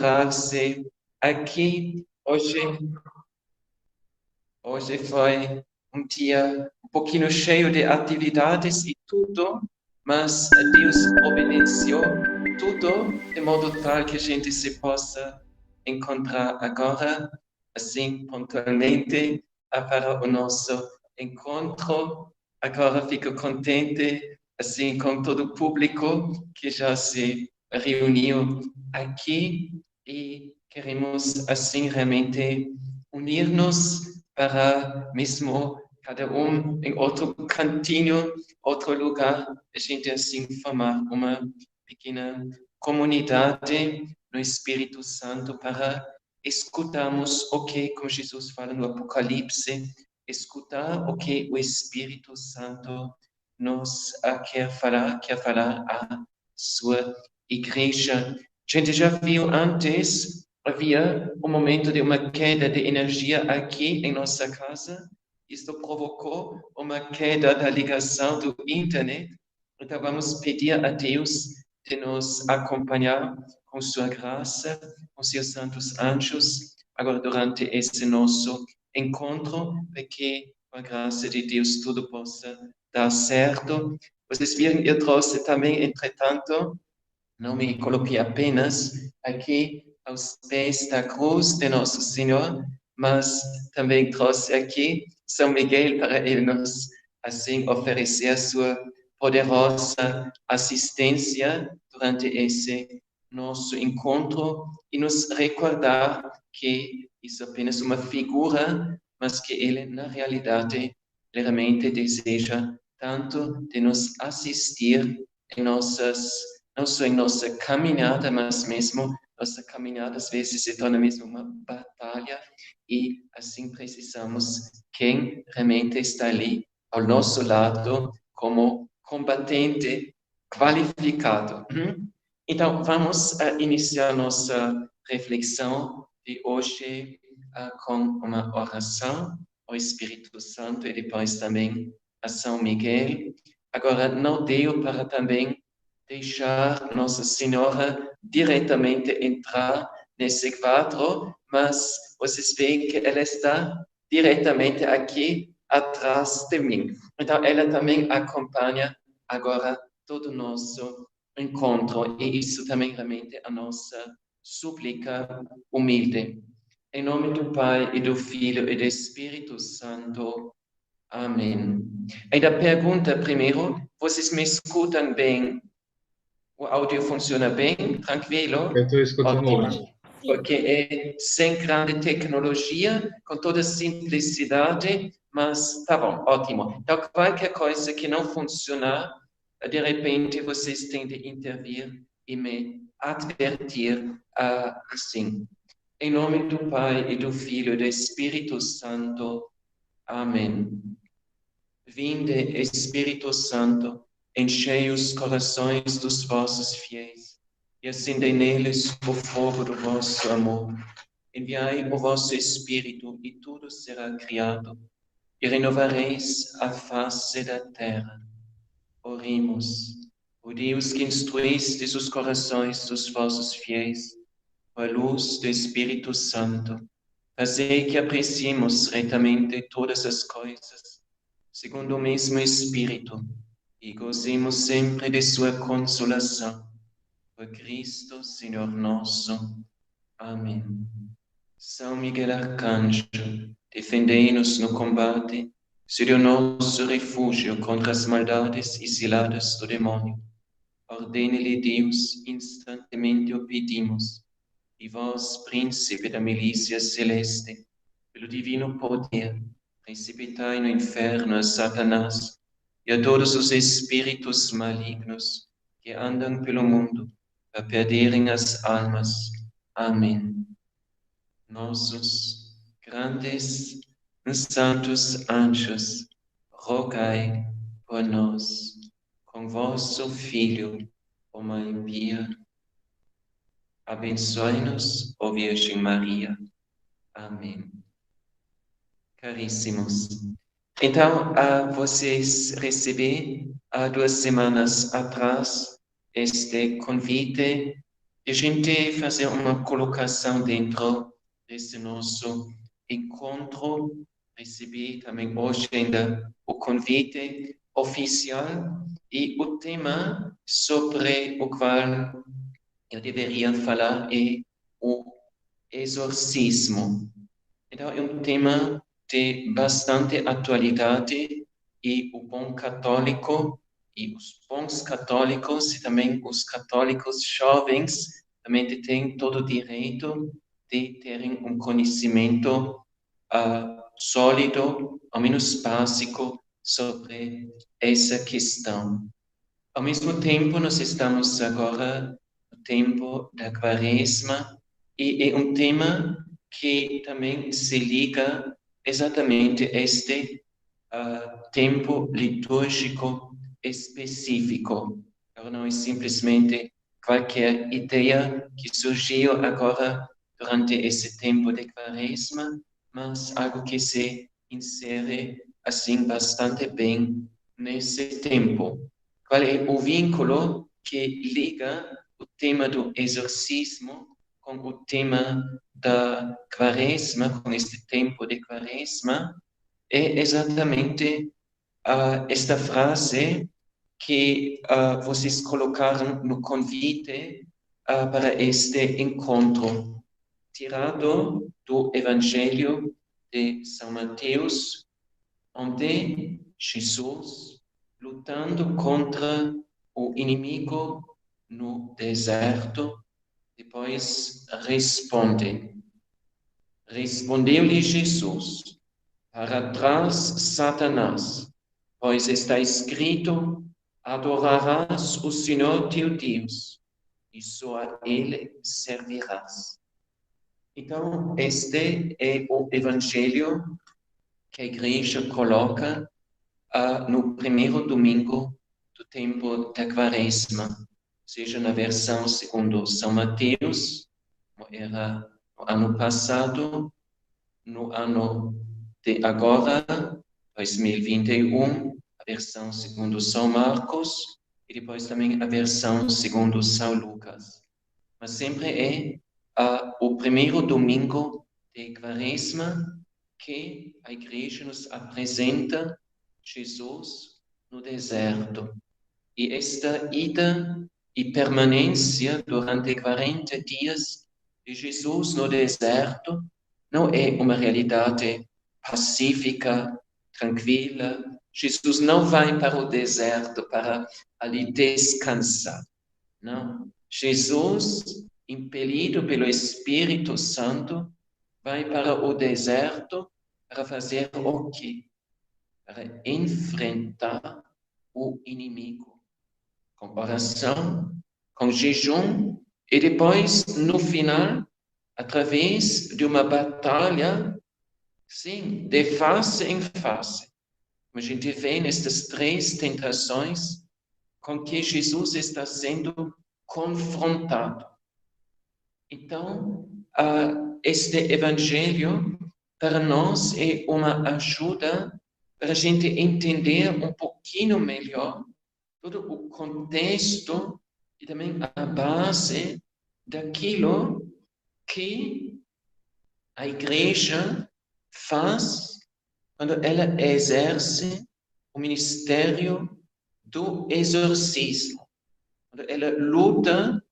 encontrar-se aqui hoje. Hoje foi um dia um pouquinho cheio de atividades e tudo, mas Deus obedeceu tudo de modo tal que a gente se possa encontrar agora, assim, pontualmente, para o nosso encontro. Agora fico contente, assim, com todo o público que já se reuniu aqui e queremos, assim, realmente unir-nos para mesmo cada um em outro cantinho, outro lugar, a gente assim formar uma pequena comunidade no Espírito Santo para escutarmos o que, como Jesus fala no Apocalipse, escutar o que o Espírito Santo nos quer falar à sua igreja. A gente já viu antes, havia um momento de uma queda de energia aqui em nossa casa. Isto provocou uma queda da ligação do internet. Então vamos pedir a Deus de nos acompanhar com sua graça, com seus santos anjos, agora durante esse nosso encontro, para que com a graça de Deus tudo possa dar certo. Vocês viram, eu trouxe também, entretanto, não me coloquei apenas aqui aos pés da cruz de Nosso Senhor, mas também trouxe aqui São Miguel para ele nos, assim, oferecer a sua poderosa assistência durante esse nosso encontro e nos recordar que isso é apenas uma figura, mas que ele, na realidade, realmente deseja tanto de nos assistir em nossas não só em nossa caminhada, mas mesmo nossa caminhada às vezes se torna mesmo uma batalha e assim precisamos quem realmente está ali ao nosso lado como combatente qualificado. Então, vamos iniciar nossa reflexão de hoje com uma oração ao Espírito Santo e depois também a São Miguel. Agora, não deu para também deixar Nossa Senhora diretamente entrar nesse quadro, mas vocês veem que ela está diretamente aqui atrás de mim. Então, ela também acompanha agora todo o nosso encontro, e isso também realmente a nossa súplica humilde. Em nome do Pai, e do Filho, e do Espírito Santo. Amém. Ainda pergunta primeiro, vocês me escutam bem? O áudio funciona bem? Tranquilo? Eu estou escutando Ótimo. ótimo. Porque é sem grande tecnologia, com toda simplicidade, mas tá bom, ótimo. Então, qualquer coisa que não funcionar, de repente vocês têm de intervir e me advertir assim. Em nome do Pai, e do Filho, e do Espírito Santo. Amém. Vinde, Espírito Santo, enchei os corações dos vossos fiéis e acendei neles o fogo do vosso amor. Enviai o vosso Espírito e tudo será criado e renovareis a face da terra. Oremos. O Deus que instruístes os corações dos vossos fiéis com a luz do Espírito Santo, fazei que apreciemos retamente todas as coisas segundo o mesmo Espírito, e gozemos sempre de sua consolação. Por Cristo, Senhor nosso. Amém. São Miguel Arcanjo, defendei-nos no combate, seja o nosso refúgio contra as maldades e ciladas do demônio. Ordene-lhe Deus, instantemente o pedimos. E vós, príncipe da milícia celeste, pelo divino poder, precipitai no inferno a Satanás e a todos os espíritos malignos que andam pelo mundo para perderem as almas. Amém. Nossos grandes e santos anjos, rogai por nós, com vosso Filho, ó Mãe Pia, abençoe-nos, ó Virgem Maria. Amém. Caríssimos, então, vocês receberam há 2 semanas atrás este convite a gente fazer uma colocação dentro desse nosso encontro. Recebi também hoje ainda o convite oficial e o tema sobre o qual eu deveria falar é o exorcismo. Então, é um tema de bastante atualidade e o bom católico e os bons católicos e também os católicos jovens também têm todo o direito de terem um conhecimento sólido, ao menos básico, sobre essa questão. Ao mesmo tempo, nós estamos agora no tempo da Quaresma e é um tema que também se liga exatamente a este tempo litúrgico específico. Então, não é simplesmente qualquer ideia que surgiu agora durante esse tempo de Quaresma, mas algo que se insere assim bastante bem nesse tempo. Qual é o vínculo que liga o tema do exorcismo com o tema da Quaresma, com este tempo de Quaresma? É exatamente esta frase que vocês colocaram no convite para este encontro, tirado do Evangelho de São Mateus, onde Jesus, lutando contra o inimigo no deserto, depois responde. Respondeu-lhe Jesus: para trás, Satanás, pois está escrito: adorarás o Senhor teu Deus e só a Ele servirás. Então, este é o Evangelho que a Igreja coloca no primeiro domingo do tempo da Quaresma, seja na versão segundo São Mateus, como era no ano passado, no ano de agora, 2021, a versão segundo São Marcos e depois também a versão segundo São Lucas. Mas sempre é o primeiro domingo de Quaresma que a Igreja nos apresenta Jesus no deserto. E esta ida e permanência durante 40 dias de Jesus no deserto não é uma realidade pacífica, tranquila. Jesus não vai para o deserto para ali descansar. Não. Jesus, impelido pelo Espírito Santo, vai para o deserto para fazer o quê? Para enfrentar o inimigo. Com oração, com jejum e depois, no final, através de uma batalha, sim, de face em face. Como a gente vê nestas três tentações com que Jesus está sendo confrontado. Então, este evangelho para nós é uma ajuda para a gente entender um pouquinho melhor todo o contexto e também a base daquilo que a igreja faz quando ela exerce o ministério do exorcismo, quando ela luta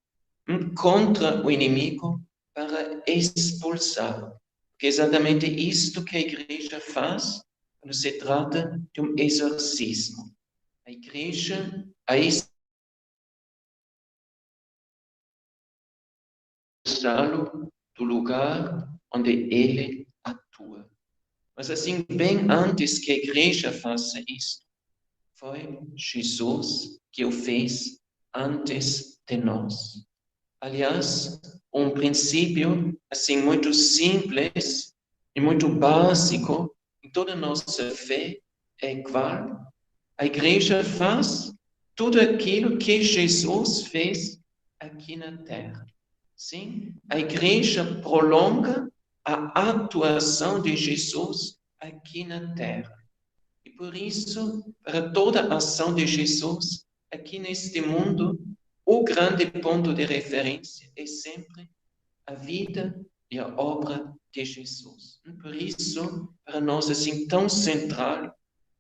contra o inimigo para expulsá-lo. Porque é exatamente isto que a igreja faz quando se trata de um exorcismo. A igreja, a expulsá-lo do lugar onde ele atua. Mas assim, bem antes que a igreja faça isso, foi Jesus que o fez antes de nós. Aliás, um princípio assim muito simples e muito básico em toda a nossa fé é qual? A igreja faz tudo aquilo que Jesus fez aqui na terra. Sim, a igreja prolonga a atuação de Jesus aqui na terra. E por isso, para toda a ação de Jesus aqui neste mundo, o grande ponto de referência é sempre a vida e a obra de Jesus. Por isso, para nós, assim, tão central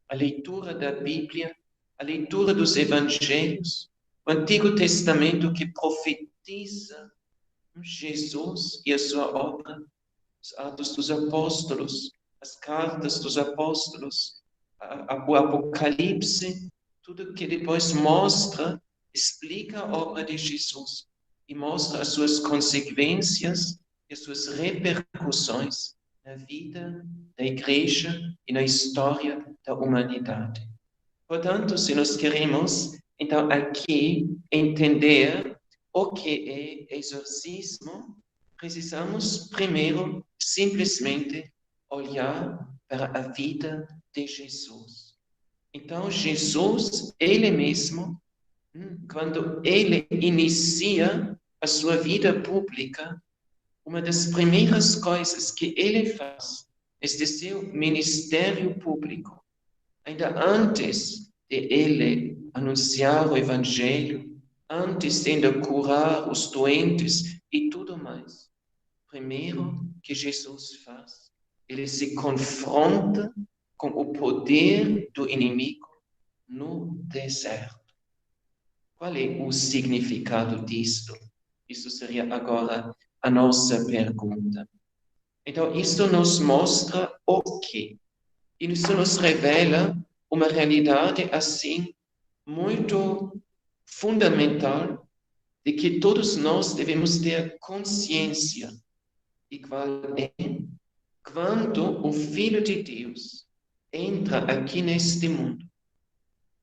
a leitura da Bíblia, a leitura dos Evangelhos, o Antigo Testamento que profetiza Jesus e a sua obra, os Atos dos Apóstolos, as cartas dos Apóstolos, o Apocalipse, tudo que depois mostra, explica a obra de Jesus e mostra as suas consequências e as suas repercussões na vida da igreja e na história da humanidade. Portanto, se nós queremos, então, aqui entender o que é exorcismo, precisamos primeiro simplesmente olhar para a vida de Jesus. Então, Jesus, ele mesmo, quando ele inicia a sua vida pública, uma das primeiras coisas que ele faz, este seu ministério público, ainda antes de ele anunciar o Evangelho, antes de ainda curar os doentes e tudo mais, primeiro que Jesus faz, ele se confronta com o poder do inimigo no deserto. Qual é o significado disto? Isso seria agora a nossa pergunta. Então, isto nos mostra o quê? Isso nos revela uma realidade assim muito fundamental de que todos nós devemos ter consciência de qual é quando o Filho de Deus entra aqui neste mundo.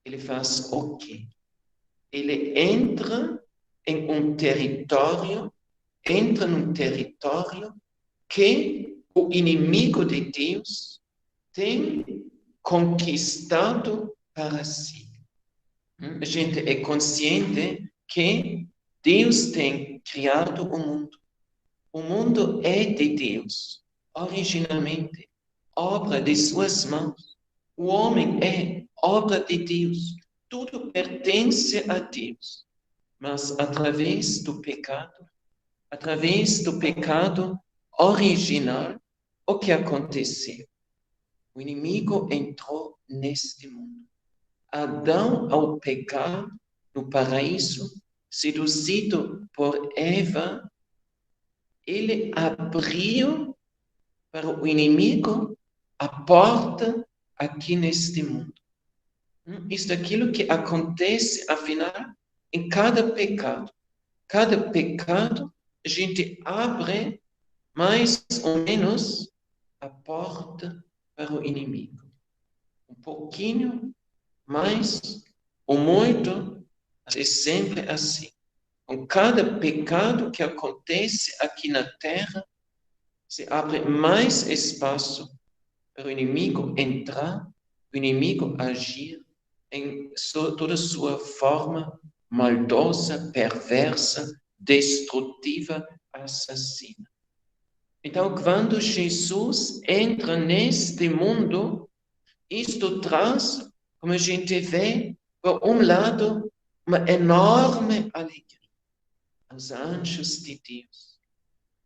Ele faz o quê? Ele entra num território que o inimigo de Deus tem conquistado para si. A gente é consciente que Deus tem criado o mundo. O mundo é de Deus, originalmente, obra de suas mãos. O homem é obra de Deus. Tudo pertence a Deus. Mas através do pecado original, o que aconteceu? O inimigo entrou neste mundo. Adão, ao pecar no paraíso, seduzido por Eva, ele abriu para o inimigo a porta aqui neste mundo. Isto é aquilo que acontece, afinal, em cada pecado. Cada pecado, a gente abre mais ou menos a porta para o inimigo. Um pouquinho mais ou muito, mas é sempre assim. Com cada pecado que acontece aqui na terra, se abre mais espaço para o inimigo entrar, o inimigo agir em toda sua forma maldosa, perversa, destrutiva, assassina. Então, quando Jesus entra neste mundo, isto traz, como a gente vê, por um lado, uma enorme alegria aos anjos de Deus,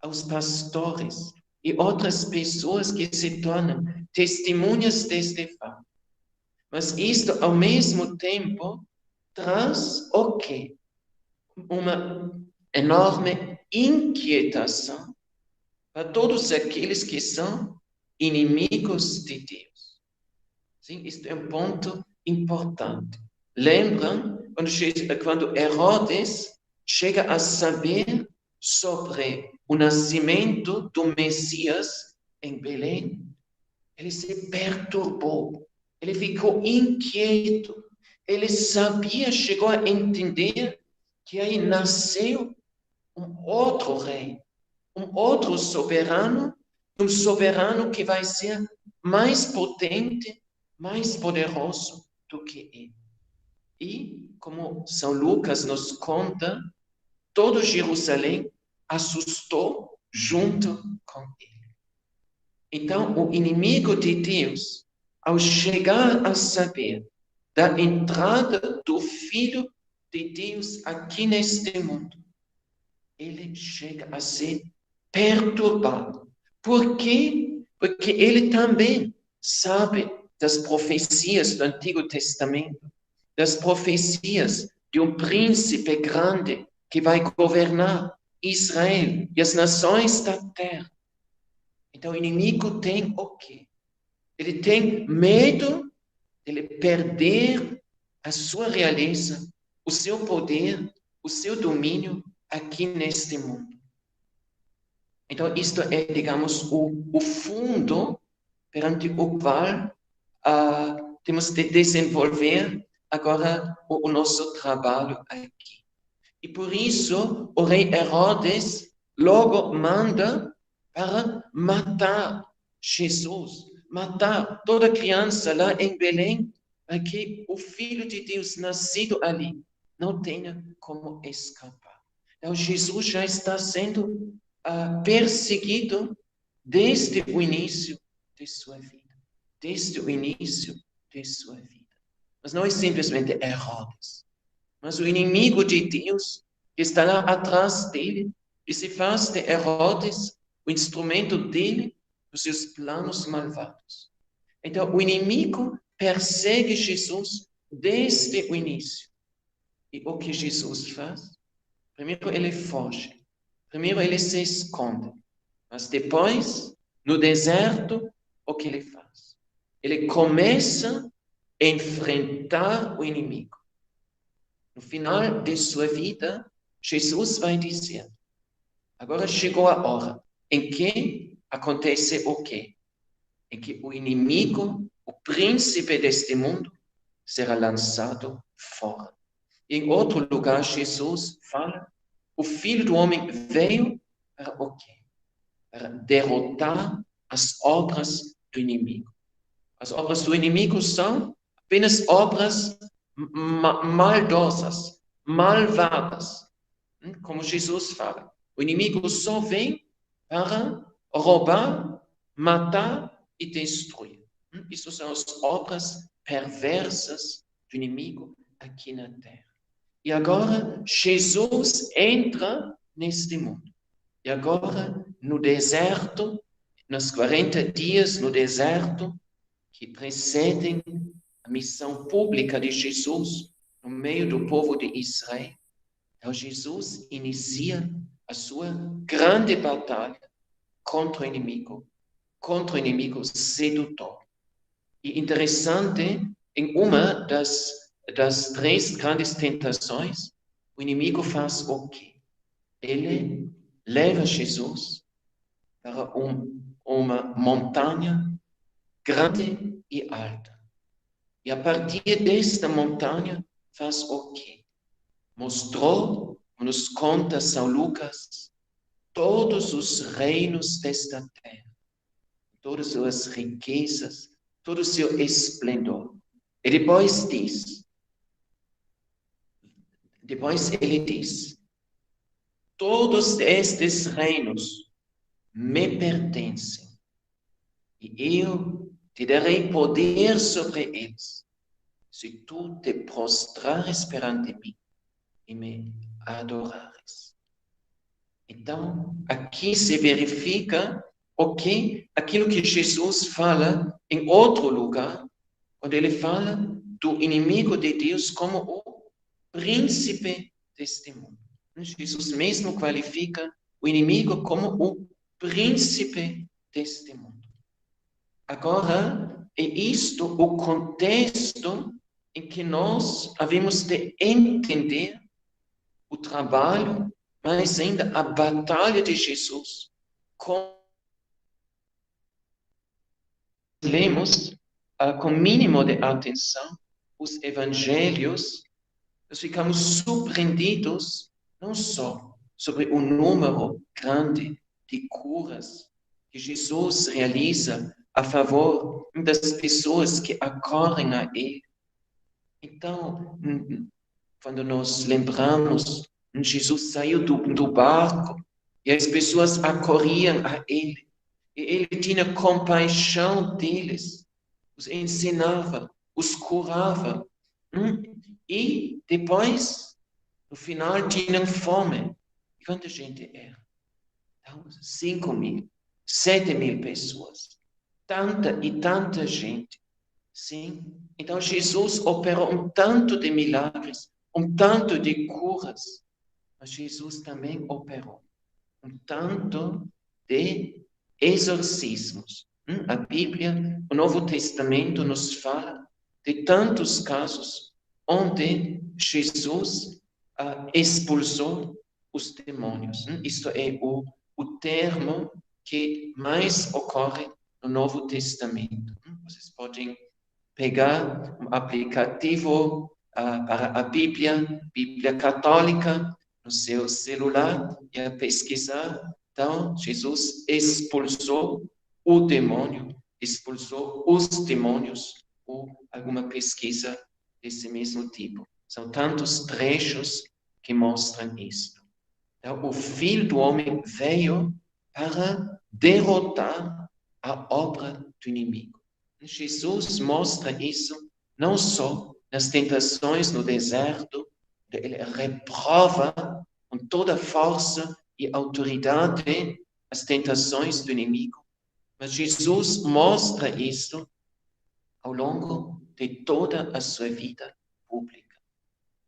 aos pastores e outras pessoas que se tornam testemunhas deste fato. Mas isto, ao mesmo tempo, traz o quê? Uma enorme inquietação para todos aqueles que são inimigos de Deus. Sim, isto é um ponto importante. Lembram quando Herodes chega a saber sobre o nascimento do Messias em Belém? Ele se perturbou, ele ficou inquieto, ele sabia, chegou a entender que aí nasceu um outro rei, um outro soberano, um soberano que vai ser mais potente, mais poderoso do que ele. E, como São Lucas nos conta, todo Jerusalém assustou junto com ele. Então, o inimigo de Deus, ao chegar a saber da entrada do Filho de Deus aqui neste mundo, ele chega a ser perturbado. Por quê? Porque ele também sabe das profecias do Antigo Testamento, das profecias de um príncipe grande que vai governar Israel e as nações da terra. Então o inimigo tem o quê? Ele tem medo de ele perder a sua realeza, o seu poder, o seu domínio aqui neste mundo. Então, isto é, digamos, o fundo perante o qual temos de desenvolver agora o nosso trabalho aqui. E por isso, o rei Herodes logo manda para matar Jesus, matar toda criança lá em Belém, para que o Filho de Deus nascido ali não tenha como escapar. Então, Jesus já está sendo perseguido desde o início de sua vida. Desde o início de sua vida. Mas não é simplesmente Herodes, mas o inimigo de Deus que está lá atrás dele e se faz de Herodes o instrumento dele, dos seus planos malvados. Então, o inimigo persegue Jesus desde o início. E o que Jesus faz? Primeiro ele foge. Primeiro ele se esconde. Mas depois, no deserto, o que ele faz? Ele começa a enfrentar o inimigo. No final de sua vida, Jesus vai dizer, agora chegou a hora em que acontece o quê? Em que o inimigo, o príncipe deste mundo, será lançado fora. Em outro lugar, Jesus fala, o Filho do Homem veio para o quê? Para derrotar as obras do inimigo. As obras do inimigo são apenas obras maldosas, malvadas. Como Jesus fala. O inimigo só vem para roubar, matar e destruir. Isso são as obras perversas do inimigo aqui na terra. E agora Jesus entra neste mundo. E agora, no deserto, nos 40 dias no deserto, que precedem a missão pública de Jesus no meio do povo de Israel, então Jesus inicia a sua grande batalha contra o inimigo sedutor. E interessante, em uma das três grandes tentações, o inimigo faz o quê? Ele leva Jesus para uma montanha grande e alta. E a partir desta montanha faz o quê? Mostrou, nos conta São Lucas, todos os reinos desta terra, todas as suas riquezas, todo o seu esplendor. E depois ele diz, todos estes reinos me pertencem, e eu te darei poder sobre eles, se tu te prostrares perante mim e me adorares. Então, aqui se verifica aquilo que Jesus fala em outro lugar, quando ele fala do inimigo de Deus como o príncipe deste mundo. Jesus mesmo qualifica o inimigo como o príncipe deste mundo. Agora, é isto o contexto em que nós havemos de entender o trabalho, mas ainda a batalha de Jesus. Lemos com mínimo de atenção os evangelhos, nós ficamos surpreendidos não só sobre o número grande de curas que Jesus realiza a favor das pessoas que acorrem a Ele. Então, quando nós lembramos, Jesus saiu do barco e as pessoas acorriam a Ele. E Ele tinha compaixão deles, os ensinava, os curava. E depois No final, tinham fome. E quanta gente era? Então, 5.000, 7.000 pessoas. Tanta e tanta gente. Sim. Então, Jesus operou um tanto de milagres, um tanto de curas. Mas Jesus também operou um tanto de exorcismos. A Bíblia, o Novo Testamento nos fala de tantos casos onde Jesus expulsou os demônios. Isto é o termo que mais ocorre no Novo Testamento. Vocês podem pegar um aplicativo para a Bíblia, Bíblia Católica, no seu celular e pesquisar. Então, Jesus expulsou o demônio, expulsou os demônios, ou alguma pesquisa desse mesmo tipo. São tantos trechos que mostram isso. Então, o Filho do Homem veio para derrotar a obra do inimigo. Jesus mostra isso não só nas tentações no deserto, ele reprova com toda força e autoridade as tentações do inimigo, mas Jesus mostra isso ao longo de toda a sua vida pública.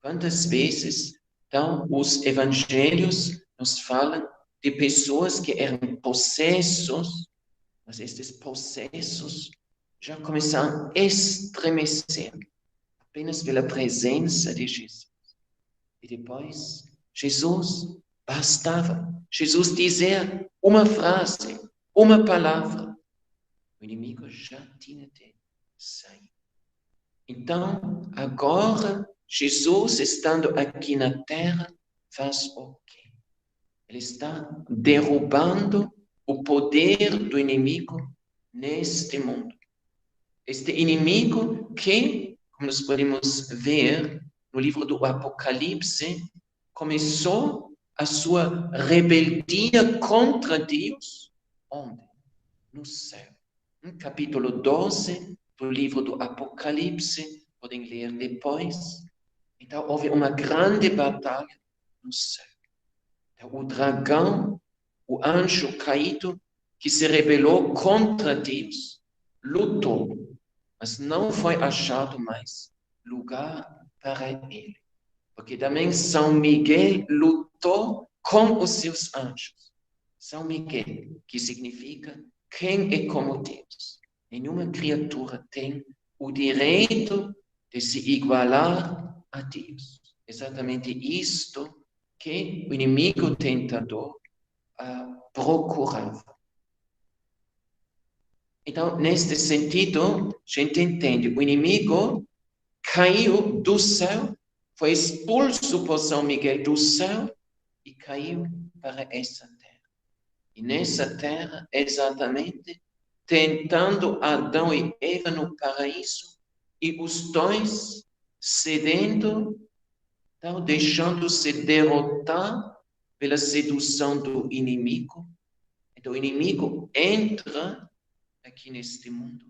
Quantas vezes, então, os evangelhos nos falam de pessoas que eram possessos, mas estes possessos já começaram a estremecer apenas pela presença de Jesus. E depois, Jesus bastava. Jesus dizer uma frase, uma palavra. O inimigo já tinha de sair. Então, agora, Jesus, estando aqui na terra, faz o quê? Ele está derrubando o poder do inimigo neste mundo. Este inimigo que, como nós podemos ver no livro do Apocalipse, começou a sua rebeldia contra Deus. Onde? No céu. No capítulo 12 do livro do Apocalipse, podem ler depois. Então, houve uma grande batalha no céu. Então, o dragão, o anjo caído, que se rebelou contra Deus, lutou, mas não foi achado mais lugar para ele. Porque também São Miguel lutou com os seus anjos. São Miguel, que significa quem é como Deus. Nenhuma criatura tem o direito de se igualar a Deus. Exatamente isto que o inimigo tentador procurava. Então, neste sentido, a gente entende, o inimigo caiu do céu, foi expulso por São Miguel do céu e caiu para essa terra. E nessa terra, exatamente, tentando Adão e Eva no paraíso, e os dois cedendo, então, deixando-se derrotar pela sedução do inimigo. Então, o inimigo entra aqui neste mundo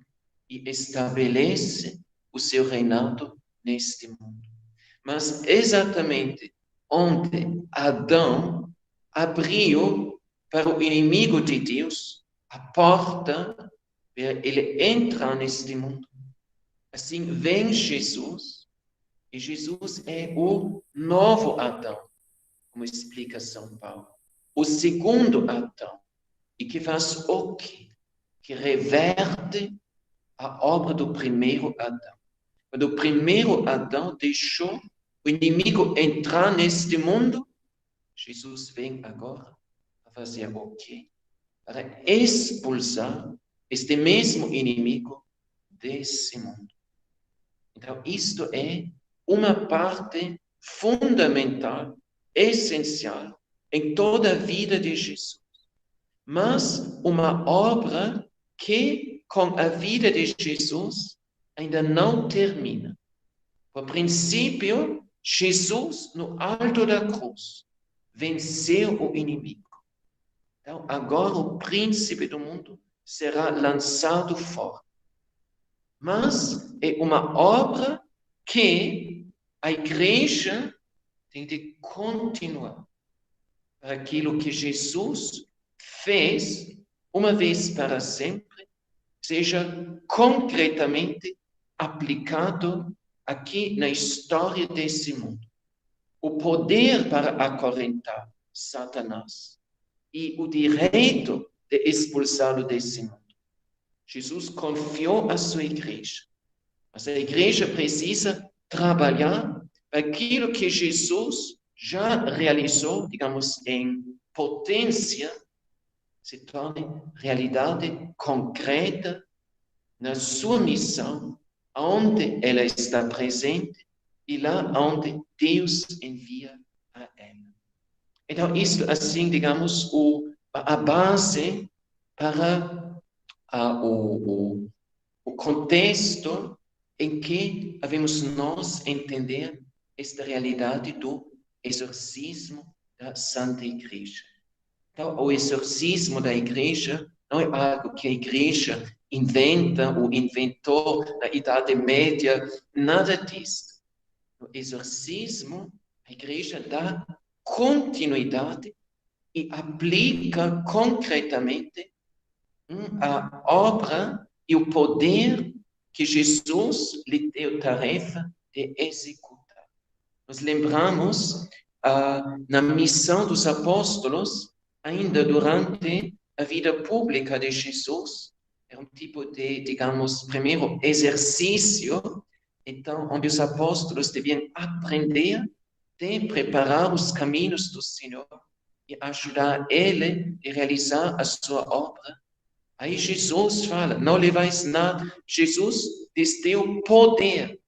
e estabelece o seu reinado neste mundo. Mas exatamente onde Adão abriu para o inimigo de Deus a porta para ele entrar neste mundo. Assim vem Jesus, e Jesus é o novo Adão, como explica São Paulo. O segundo Adão, e que faz o quê? Que reverte a obra do primeiro Adão. Quando o primeiro Adão deixou o inimigo entrar neste mundo, Jesus vem agora a fazer o quê? Para expulsar este mesmo inimigo desse mundo. Então, isto é uma parte fundamental, essencial em toda a vida de Jesus. Mas uma obra que, com a vida de Jesus, ainda não termina. Por princípio, Jesus, no alto da cruz, venceu o inimigo. Então, agora o príncipe do mundo será lançado fora. Mas é uma obra que a igreja tem de continuar para aquilo que Jesus fez uma vez para sempre, seja concretamente aplicado aqui na história desse mundo. O poder para acorrentar Satanás e o direito de expulsá-lo desse mundo. Jesus confiou à sua igreja. Mas a igreja precisa trabalhar aquilo que Jesus já realizou, digamos, em potência, se torne realidade concreta na sua missão, onde ela está presente e lá onde Deus envia a ela. Então, isso, assim, digamos, a base para o contexto em que devemos nós entender esta realidade do exorcismo da Santa Igreja. Então, o exorcismo da Igreja não é algo que a Igreja inventa ou inventou na Idade Média, nada disso. No exorcismo, a Igreja dá continuidade e aplica concretamente a obra e o poder que Jesus lhe deu tarefa de executar. Nós lembramos na missão dos apóstolos, ainda durante a vida pública de Jesus, é um tipo de, digamos, primeiro exercício, então, onde os apóstolos deviam aprender de preparar os caminhos do Senhor e ajudar Ele a realizar a sua obra. Aí Jesus fala, não levais nada. Jesus lhes deu poder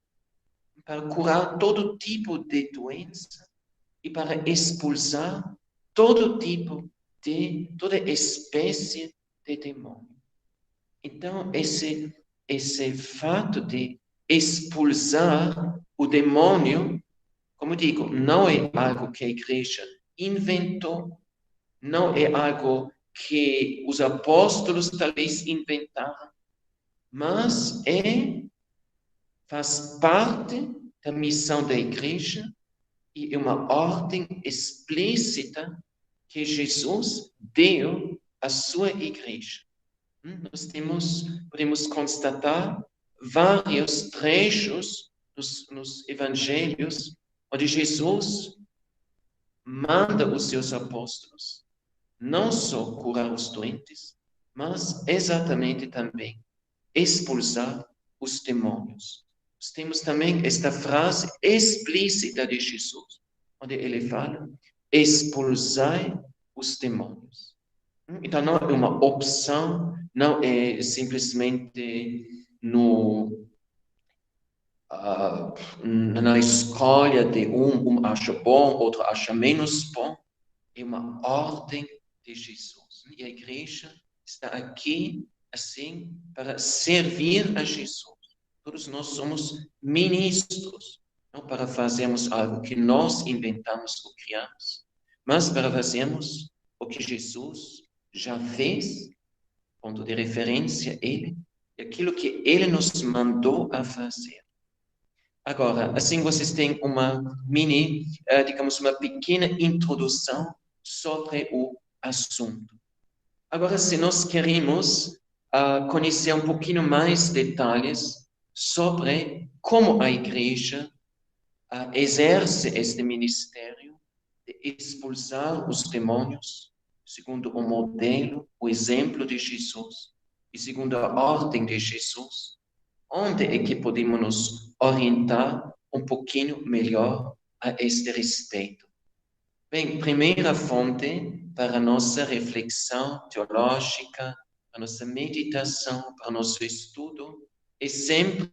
para curar todo tipo de doença e para expulsar todo tipo toda espécie de demônio. Então, esse fato de expulsar o demônio, como digo, não é algo que a igreja inventou, não é algo que os apóstolos talvez inventaram, mas faz parte da missão da igreja e é uma ordem explícita que Jesus deu à sua igreja. Nós podemos constatar vários trechos nos evangelhos onde Jesus manda os seus apóstolos não só curar os doentes, mas exatamente também expulsar os demônios. Nós temos também esta frase explícita de Jesus, onde ele fala, expulsai os demônios. Então não é uma opção, não é simplesmente na escolha de um acha bom, outro acha menos bom, é uma ordem de Jesus. E a igreja está aqui, assim, para servir a Jesus. Todos nós somos ministros, não para fazermos algo que nós inventamos ou criamos, mas para fazermos o que Jesus já fez, ponto de referência, Ele, e aquilo que Ele nos mandou a fazer. Agora, assim vocês têm uma digamos, uma pequena introdução sobre o assunto. Agora, se nós queremos conhecer um pouquinho mais detalhes sobre como a igreja exerce este ministério de expulsar os demônios, segundo o modelo, o exemplo de Jesus, e segundo a ordem de Jesus, onde é que podemos nos orientar um pouquinho melhor a este respeito? Bem, primeira fonte para nossa reflexão teológica, para nossa meditação, para nosso estudo, é sempre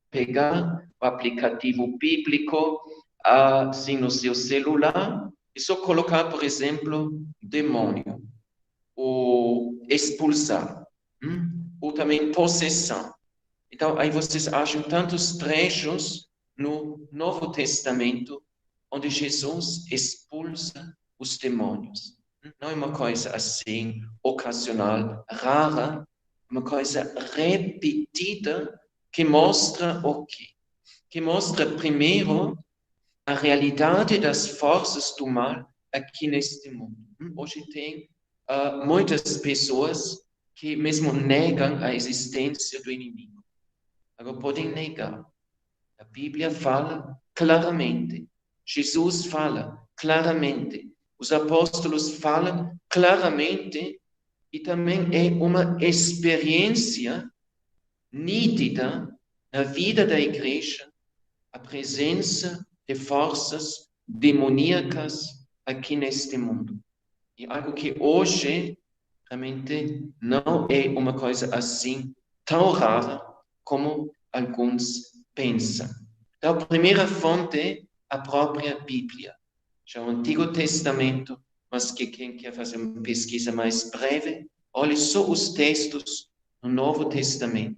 pegar o aplicativo bíblico assim no seu celular e só colocar, por exemplo, demônio, ou expulsar, ou também possessão. Então, aí vocês acham tantos trechos no Novo Testamento onde Jesus expulsa os demônios. Não é uma coisa assim, ocasional, rara, uma coisa repetida que mostra o quê? que mostra primeiro a realidade das forças do mal aqui neste mundo. Hoje tem muitas pessoas que mesmo negam a existência do inimigo. Agora podem negar. A Bíblia fala claramente. Jesus fala claramente. Os apóstolos falam claramente. E também é uma experiência nítida na vida da igreja a presença de forças demoníacas aqui neste mundo. E algo que hoje realmente não é uma coisa assim tão rara como alguns pensam. Então, a primeira fonte é a própria Bíblia. Já o Antigo Testamento, mas que quem quer fazer uma pesquisa mais breve, olhe só os textos no Novo Testamento,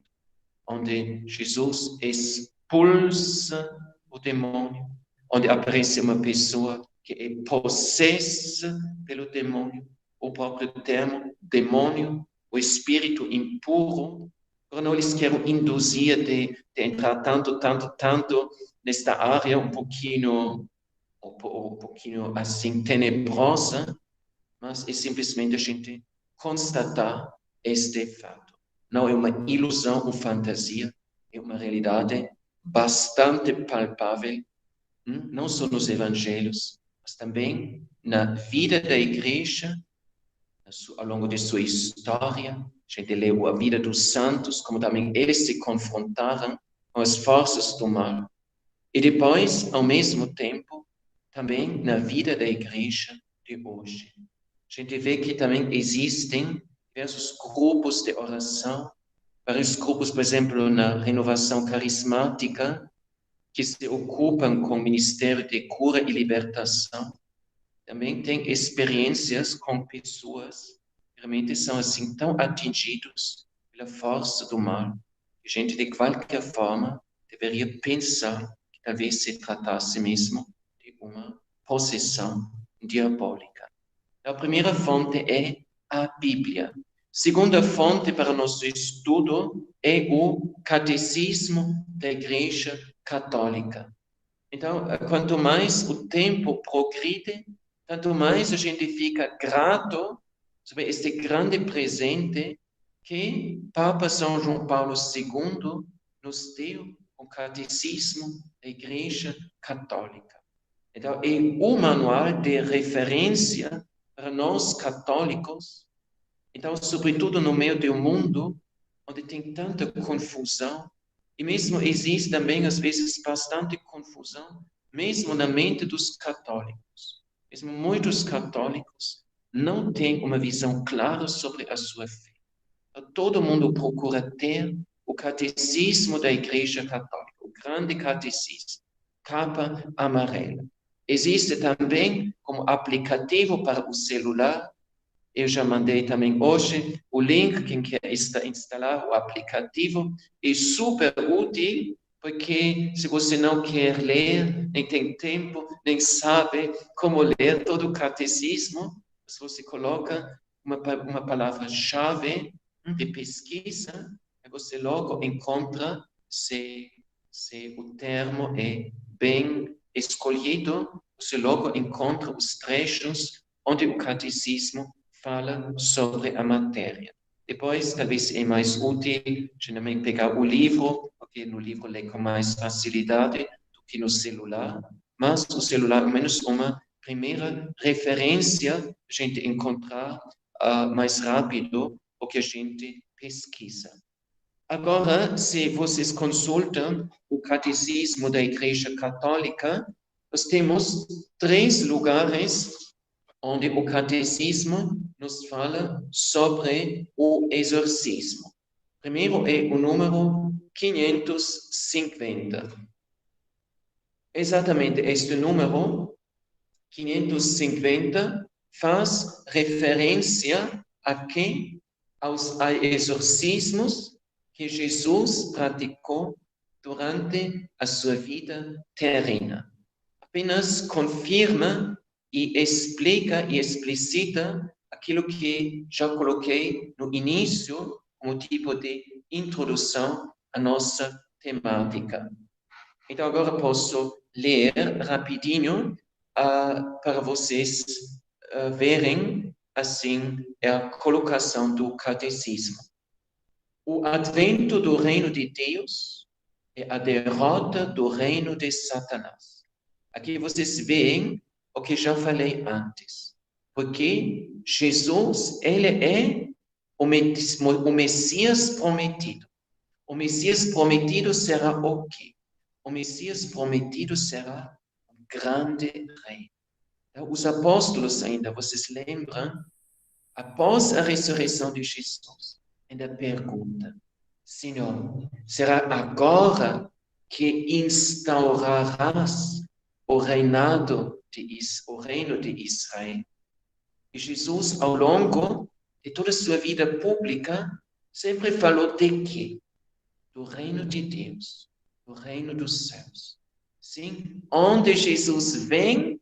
onde Jesus expulsa o demônio, onde aparece uma pessoa que é possessa pelo demônio, o próprio termo demônio, o espírito impuro. Eu não lhes quero induzir de entrar tanto nesta área um pouquinho assim tenebrosa, mas é simplesmente a gente constatar este fato. Não é uma ilusão ou fantasia, é uma realidade bastante palpável, não só nos evangelhos, mas também na vida da igreja, ao longo de sua história. A gente leu a vida dos santos, como também eles se confrontaram com as forças do mal. E depois, ao mesmo tempo, também na vida da igreja de hoje. A gente vê que também existem diversos grupos de oração, vários grupos, por exemplo, na renovação carismática, que se ocupam com o ministério de cura e libertação. Também tem experiências com pessoas que realmente são assim tão atingidos pela força do mal. A gente, de qualquer forma, deveria pensar que talvez se tratasse mesmo de uma possessão diabólica. A primeira fonte é a Bíblia. Segunda fonte para nosso estudo é o Catecismo da Igreja Católica. Então, quanto mais o tempo progride, tanto mais a gente fica grato sobre este grande presente que Papa São João Paulo II nos deu, o Catecismo da Igreja Católica. Então, é o manual de referência para nós católicos. Então, sobretudo no meio de um mundo onde tem tanta confusão, e mesmo existe também, às vezes, bastante confusão, mesmo na mente dos católicos. Mesmo muitos católicos não têm uma visão clara sobre a sua fé. Então, todo mundo procura ter o catecismo da Igreja Católica, o grande catecismo, capa amarela. Existe também como aplicativo para o celular. Eu já mandei também hoje o link, quem quer instalar o aplicativo. É super útil, porque se você não quer ler, nem tem tempo, nem sabe como ler todo o catecismo, se você coloca uma palavra-chave de pesquisa, você logo encontra se o termo é bem escolhido, você logo encontra os trechos onde o catecismo fala sobre a matéria. Depois, talvez é mais útil também pegar o livro, porque no livro lê com mais facilidade do que no celular, mas o celular, ao menos uma primeira referência, a gente encontrar mais rápido o que a gente pesquisa. Agora, se vocês consultam o Catecismo da Igreja Católica, nós temos 3 lugares onde o Catecismo nos fala sobre o exorcismo. Primeiro é o número 550. Exatamente este número, 550, faz referência a quê? Aos exorcismos que Jesus praticou durante a sua vida terrena. Apenas confirma e explica e explicita aquilo que já coloquei no início como tipo de introdução à nossa temática. Então, agora posso ler rapidinho para vocês verem, assim, a colocação do catecismo. O advento do reino de Deus é a derrota do reino de Satanás. Aqui vocês veem o que já falei antes. Porque Jesus, ele é o Messias prometido. O Messias prometido será o quê? O Messias prometido será um grande rei. Os apóstolos ainda, vocês lembram? Após a ressurreição de Jesus, ainda pergunta, Senhor, será agora que instaurarás o reinado o reino de Israel? E Jesus, ao longo de toda a sua vida pública, sempre falou de quê? Do reino de Deus, do reino dos céus. Sim, onde Jesus vem,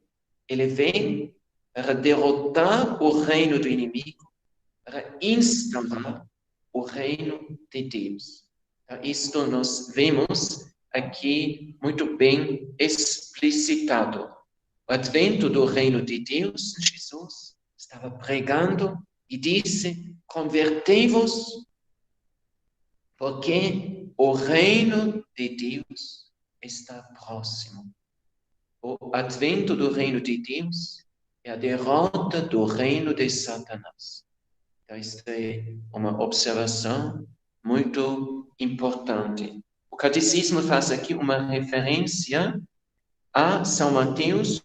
ele vem para derrotar o reino do inimigo, para instaurar o reino de Deus. Isto nós vemos aqui muito bem explicitado. O advento do reino de Deus, Jesus estava pregando e disse: convertei-vos, porque o reino de Deus está próximo. O advento do reino de Deus é a derrota do reino de Satanás. Então, esta é uma observação muito importante. O catecismo faz aqui uma referência a São Mateus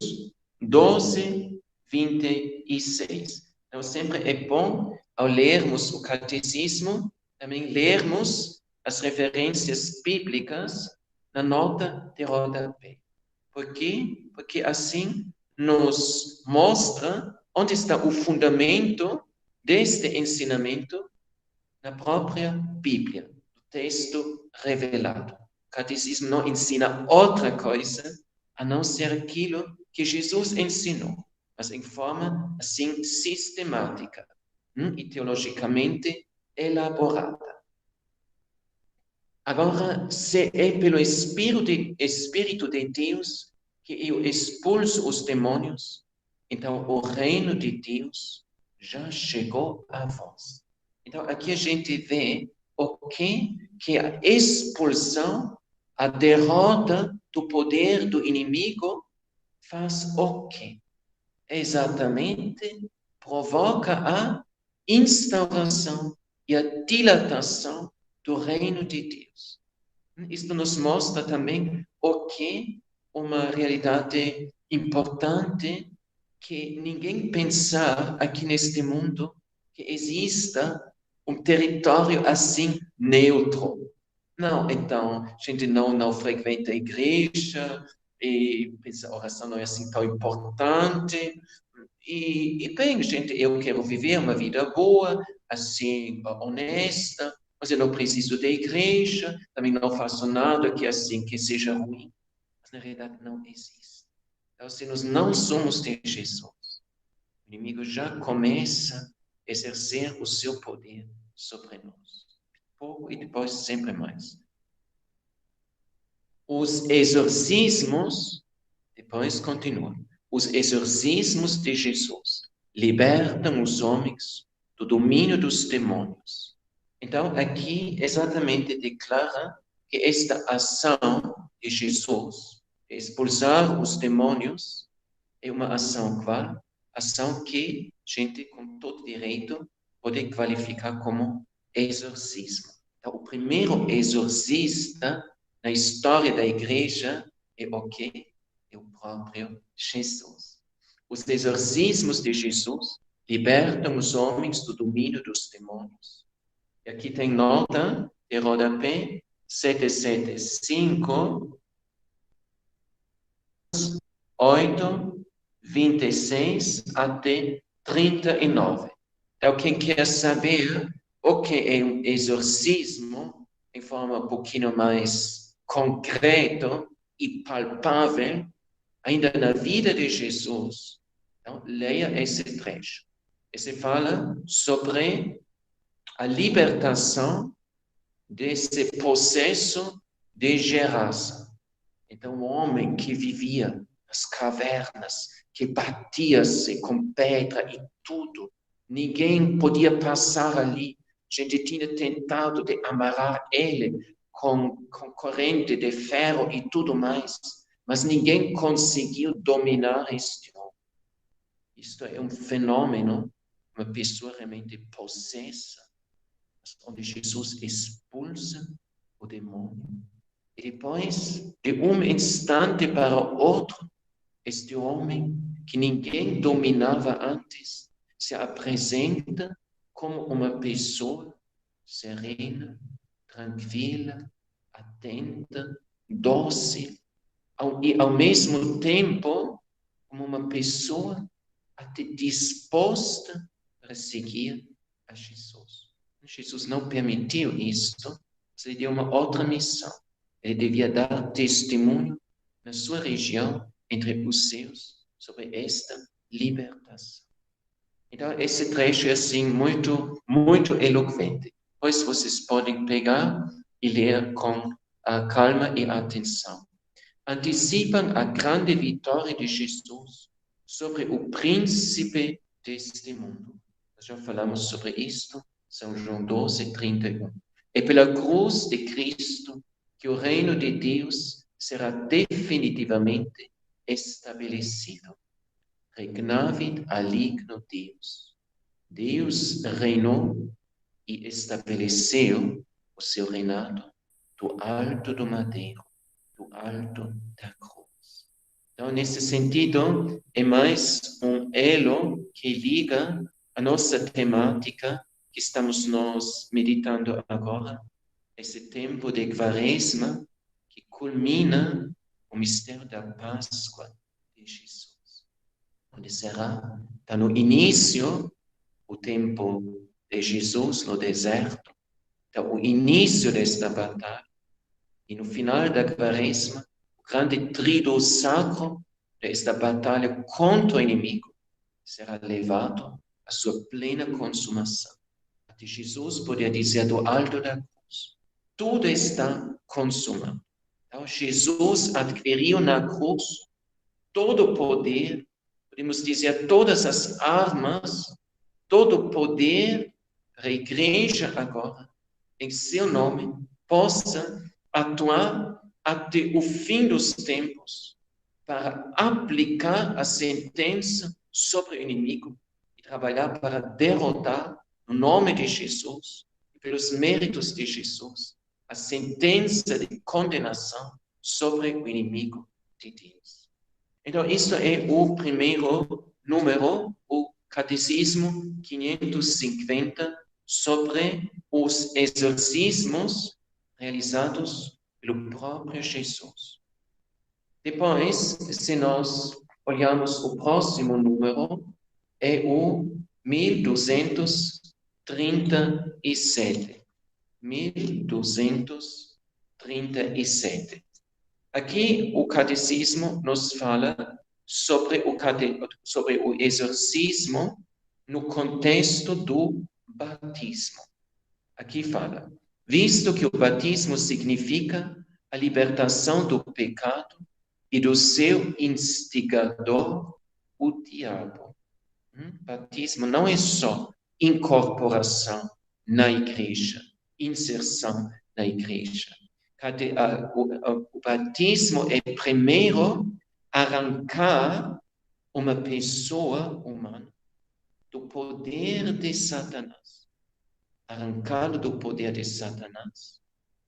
12, 26. Então, sempre é bom, ao lermos o catecismo, também lermos as referências bíblicas na nota de rodapé. Por quê? Porque assim nos mostra onde está o fundamento deste ensinamento na própria Bíblia, no texto revelado. O catecismo não ensina outra coisa a não ser aquilo que Jesus ensinou, mas em forma assim sistemática e teologicamente elaborada. Agora, se é pelo Espírito de Deus que eu expulso os demônios, então o reino de Deus já chegou a vós. Então, aqui a gente vê o que a expulsão, a derrota do poder do inimigo faz o quê? Exatamente provoca a instauração e a dilatação do reino de Deus. Isto nos mostra também o que uma realidade importante que ninguém pensar aqui neste mundo que exista um território assim neutro. Não, então, a gente não frequenta a igreja e pensa, a oração não é assim tão importante. E bem, gente, eu quero viver uma vida boa, assim, honesta, mas eu não preciso da igreja, também não faço nada que assim que seja ruim. Mas na realidade não existe. Então, se nós não somos de Jesus, o inimigo já começa a exercer o seu poder sobre nós. Pouco e depois sempre mais. Os exorcismos, depois continua, os exorcismos de Jesus libertam os homens do domínio dos demônios. Então, aqui exatamente declara que esta ação de Jesus, de expulsar os demônios, é uma ação qual? Ação que a gente, com todo direito, pode qualificar como exorcismo. Então, o primeiro exorcista na história da igreja é o quê? É o próprio Jesus. Os exorcismos de Jesus libertam os homens do domínio dos demônios. E aqui tem nota de rodapé 775, 8, 26 até 39. Então, quem quer saber o que é um exorcismo, em forma um pouquinho mais concreta e palpável, ainda na vida de Jesus, então, leia esse trecho. Esse fala sobre a libertação desse processo de geração. Então, o homem que vivia nas cavernas, que batia-se com pedra e tudo, ninguém podia passar ali. A gente tinha tentado de amarrar ele com corrente de ferro e tudo mais, mas ninguém conseguiu dominar este homem. Isto é um fenômeno, uma pessoa realmente possessa, onde Jesus expulsa o demônio. E depois, de um instante para outro, este homem, que ninguém dominava antes, se apresenta como uma pessoa serena, tranquila, atenta, dócil, e ao mesmo tempo como uma pessoa até disposta para seguir a Jesus. Jesus não permitiu isto, mas ele deu uma outra missão. Ele devia dar testemunho na sua região, entre os seus, sobre esta libertação. Então, esse trecho é assim muito, muito eloquente. Pois vocês podem pegar e ler com calma e atenção. Antecipam a grande vitória de Jesus sobre o príncipe deste mundo. Nós já falamos sobre isto, São João 12, 31. É pela cruz de Cristo que o reino de Deus será definitivamente estabelecido. Regnavit aligno Deus. Deus reinou e estabeleceu o seu reinado do alto do madeiro, do alto da cruz. Então, nesse sentido, é mais um elo que liga a nossa temática que estamos nós meditando agora, esse tempo de Quaresma que culmina o mistério da Páscoa de Jesus, onde será, está no início, o tempo de Jesus no deserto, está o início desta batalha, e no final da Quaresma, o grande trido sacro desta batalha contra o inimigo será levado à sua plena consumação. Até Jesus podia dizer do alto da cruz, tudo está consumado. Então, Jesus adquiriu na cruz todo o poder, podemos dizer todas as armas, todo o poder para a igreja agora, em seu nome, possa atuar até o fim dos tempos para aplicar a sentença sobre o inimigo e trabalhar para derrotar, no nome de Jesus, e pelos méritos de Jesus, a sentença de condenação sobre o inimigo de Deus. Então, isso é o primeiro número, o Catecismo 550, sobre os exorcismos realizados pelo próprio Jesus. Depois, se nós olharmos o próximo número, é o 1237. 1237. Aqui o catecismo nos fala sobre o exorcismo no contexto do batismo. Aqui fala, visto que o batismo significa a libertação do pecado e do seu instigador, o diabo. Batismo não é só incorporação na igreja, inserção na igreja. O batismo é primeiro arrancar uma pessoa humana do poder de Satanás. Arrancá-lo do poder de Satanás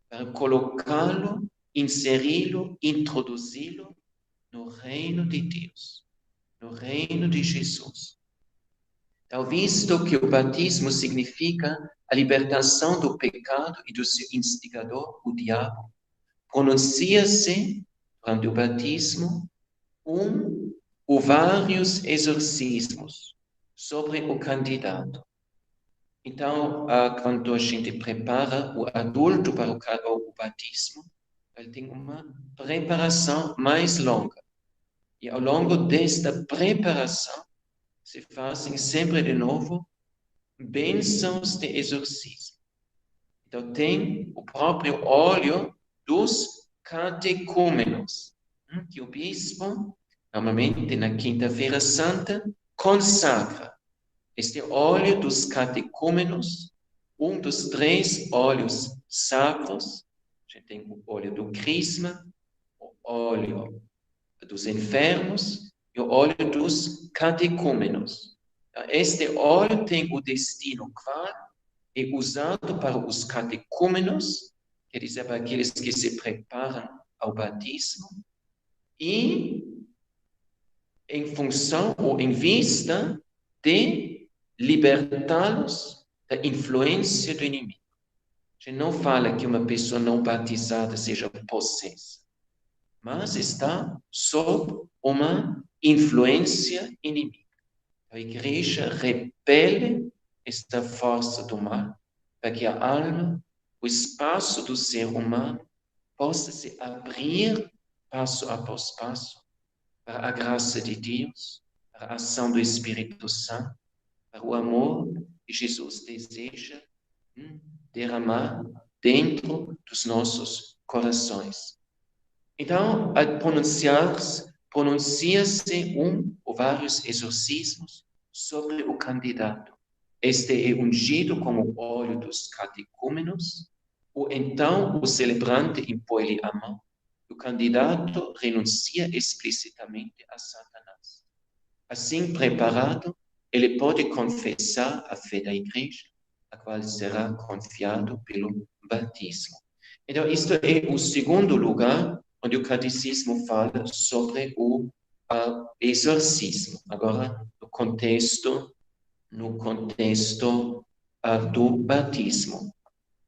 para colocá-lo, inseri-lo, introduzi-lo no reino de Deus, no reino de Jesus. Então, visto que o batismo significa a libertação do pecado e do seu instigador, o diabo, pronuncia-se, durante o batismo, ou vários exorcismos sobre o candidato. Então, quando a gente prepara o adulto para o batismo, ele tem uma preparação mais longa. E ao longo desta preparação, se fazem sempre de novo bênçãos de exorcismo. Então, tem o próprio óleo dos catecúmenos. que o bispo, normalmente na Quinta-feira Santa, consagra este óleo dos catecúmenos, um dos 3 óleos sacros. A gente tem o óleo do crisma, o óleo dos enfermos e o óleo dos catecúmenos. Este óleo tem o destino claro, é usado para os catecúmenos, quer dizer, para aqueles que se preparam ao batismo, e em função ou em vista de libertá-los da influência do inimigo. A gente não fala que uma pessoa não batizada seja possessa, mas está sob uma influência inimiga. A igreja repele esta força do mal para que a alma, o espaço do ser humano, possa se abrir passo após passo para a graça de Deus, para a ação do Espírito Santo, para o amor que Jesus deseja derramar dentro dos nossos corações. Então, ao pronuncia-se ou vários exorcismos sobre o candidato. Este é ungido com o óleo dos catecúmenos, ou então o celebrante impõe-lhe a mão. O candidato renuncia explicitamente a Satanás. Assim preparado, ele pode confessar a fé da igreja, a qual será confiado pelo batismo. Então, isto é o segundo lugar onde o catecismo fala sobre o exorcismo. Agora, no contexto do batismo.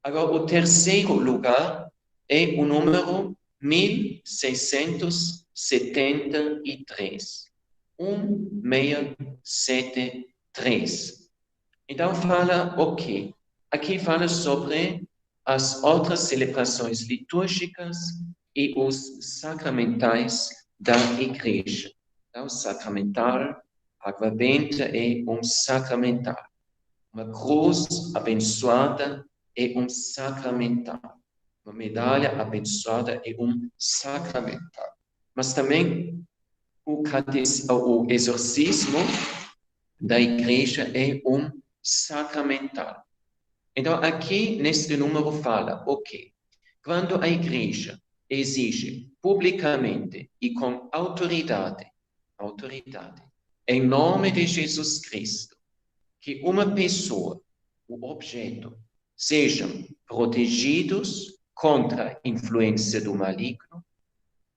Agora, o terceiro lugar é o número 1673. 1673. Então, fala o quê? Aqui fala sobre as outras celebrações litúrgicas e os sacramentais da igreja. Então, sacramental, água benta é um sacramental. Uma cruz abençoada é um sacramental. Uma medalha abençoada é um sacramental. Mas também o exorcismo da igreja é um sacramental. Então, aqui neste número fala, ok, quando a igreja exige publicamente e com autoridade, em nome de Jesus Cristo, que uma pessoa, o objeto, sejam protegidos contra a influência do maligno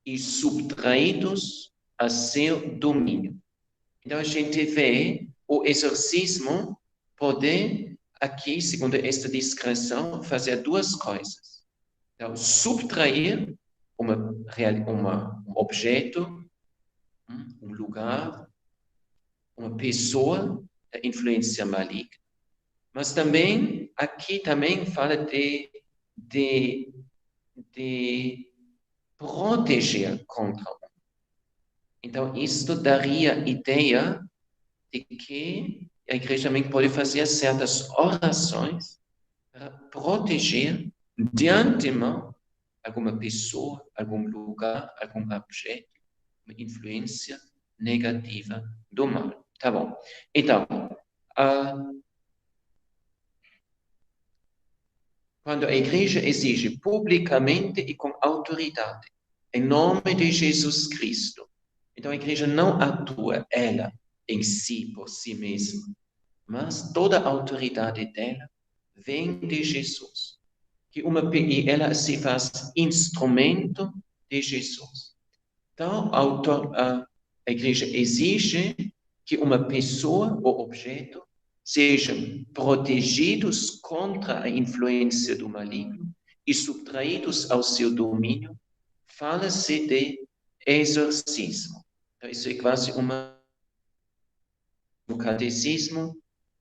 e subtraídos a seu domínio. Então, a gente vê o exorcismo poder, aqui, segundo esta descrição, fazer 2 coisas. Então, subtrair um objeto, um lugar, uma pessoa da influência maligna. Mas também, aqui também fala de proteger contra. Então, isto daria ideia de que a igreja também pode fazer certas orações para proteger de antemão alguma pessoa, algum lugar, algum objeto, uma influência negativa do mal. Tá bom. Então, quando a igreja exige publicamente e com autoridade, em nome de Jesus Cristo, então a igreja não atua ela em si, por si mesma, mas toda a autoridade dela vem de Jesus. E ela se faz instrumento de Jesus. Então, a igreja exige que uma pessoa ou objeto sejam protegidos contra a influência do maligno e subtraídos ao seu domínio. Fala-se de exorcismo. Então, isso é quase no Catecismo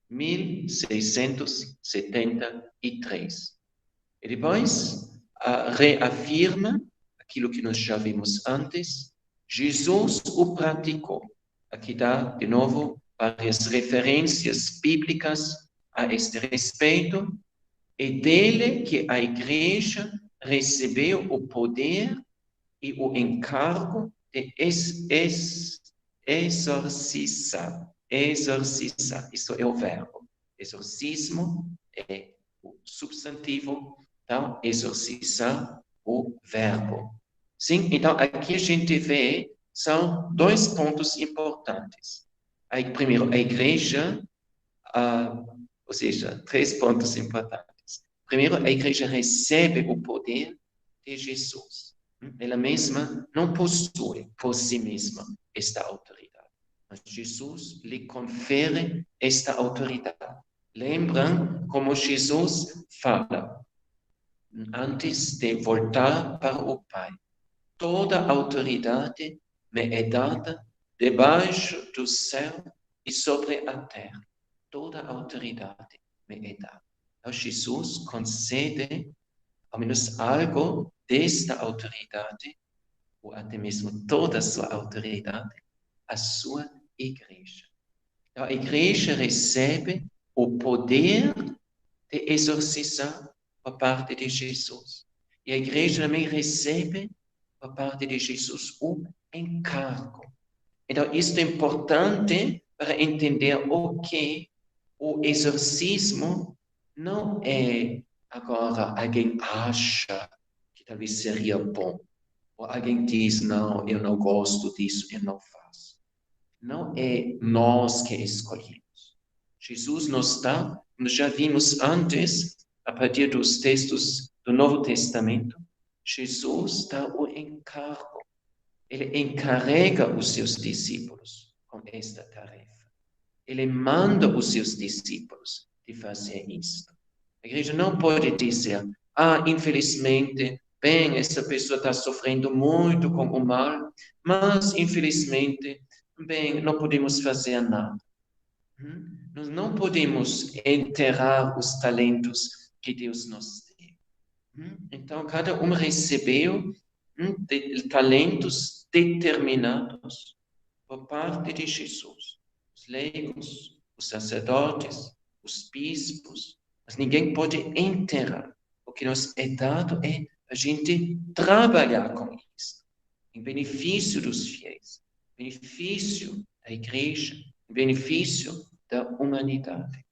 1673. E depois reafirma aquilo que nós já vimos antes, Jesus o praticou. Aqui dá, de novo, várias referências bíblicas a este respeito. É dele que a igreja recebeu o poder e o encargo de exorcizar. Exorcizar, isso é o verbo. Exorcismo é o substantivo, então, exorcizar o verbo. Sim, então aqui a gente vê, são dois pontos importantes. Aí, primeiro, a igreja, ou seja, três pontos importantes. Primeiro, a igreja recebe o poder de Jesus. Ela mesma não possui por si mesma esta autoridade. Mas Jesus lhe confere esta autoridade. Lembram como Jesus fala antes de voltar para o Pai? Toda autoridade me é dada debaixo do céu e sobre a terra. Toda autoridade me é dada. Então, Jesus concede, ao menos algo desta autoridade, ou até mesmo toda a sua autoridade, à sua igreja. Então, a igreja recebe o poder de exorcizar por parte de Jesus. E a igreja também recebe, por parte de Jesus, o encargo. Então, isso é importante para entender o que o exorcismo não é agora alguém acha que talvez seria bom, ou alguém diz, não, eu não gosto disso, eu não faço. Não é nós que escolhemos. Jesus nos dá, como já vimos antes, a partir dos textos do Novo Testamento, Jesus dá o encargo. Ele encarrega os seus discípulos com esta tarefa. Ele manda os seus discípulos de fazer isto. A igreja não pode dizer, infelizmente, bem, essa pessoa está sofrendo muito com o mal, mas, infelizmente, bem, não podemos fazer nada. Nós não podemos enterrar os talentos que Deus nos deu. Então, cada um recebeu talentos determinados por parte de Jesus. Os leigos, os sacerdotes, os bispos, mas ninguém pode enterrar. O que nos é dado é a gente trabalhar com isso, em benefício dos fiéis, em benefício da igreja, em benefício da humanidade.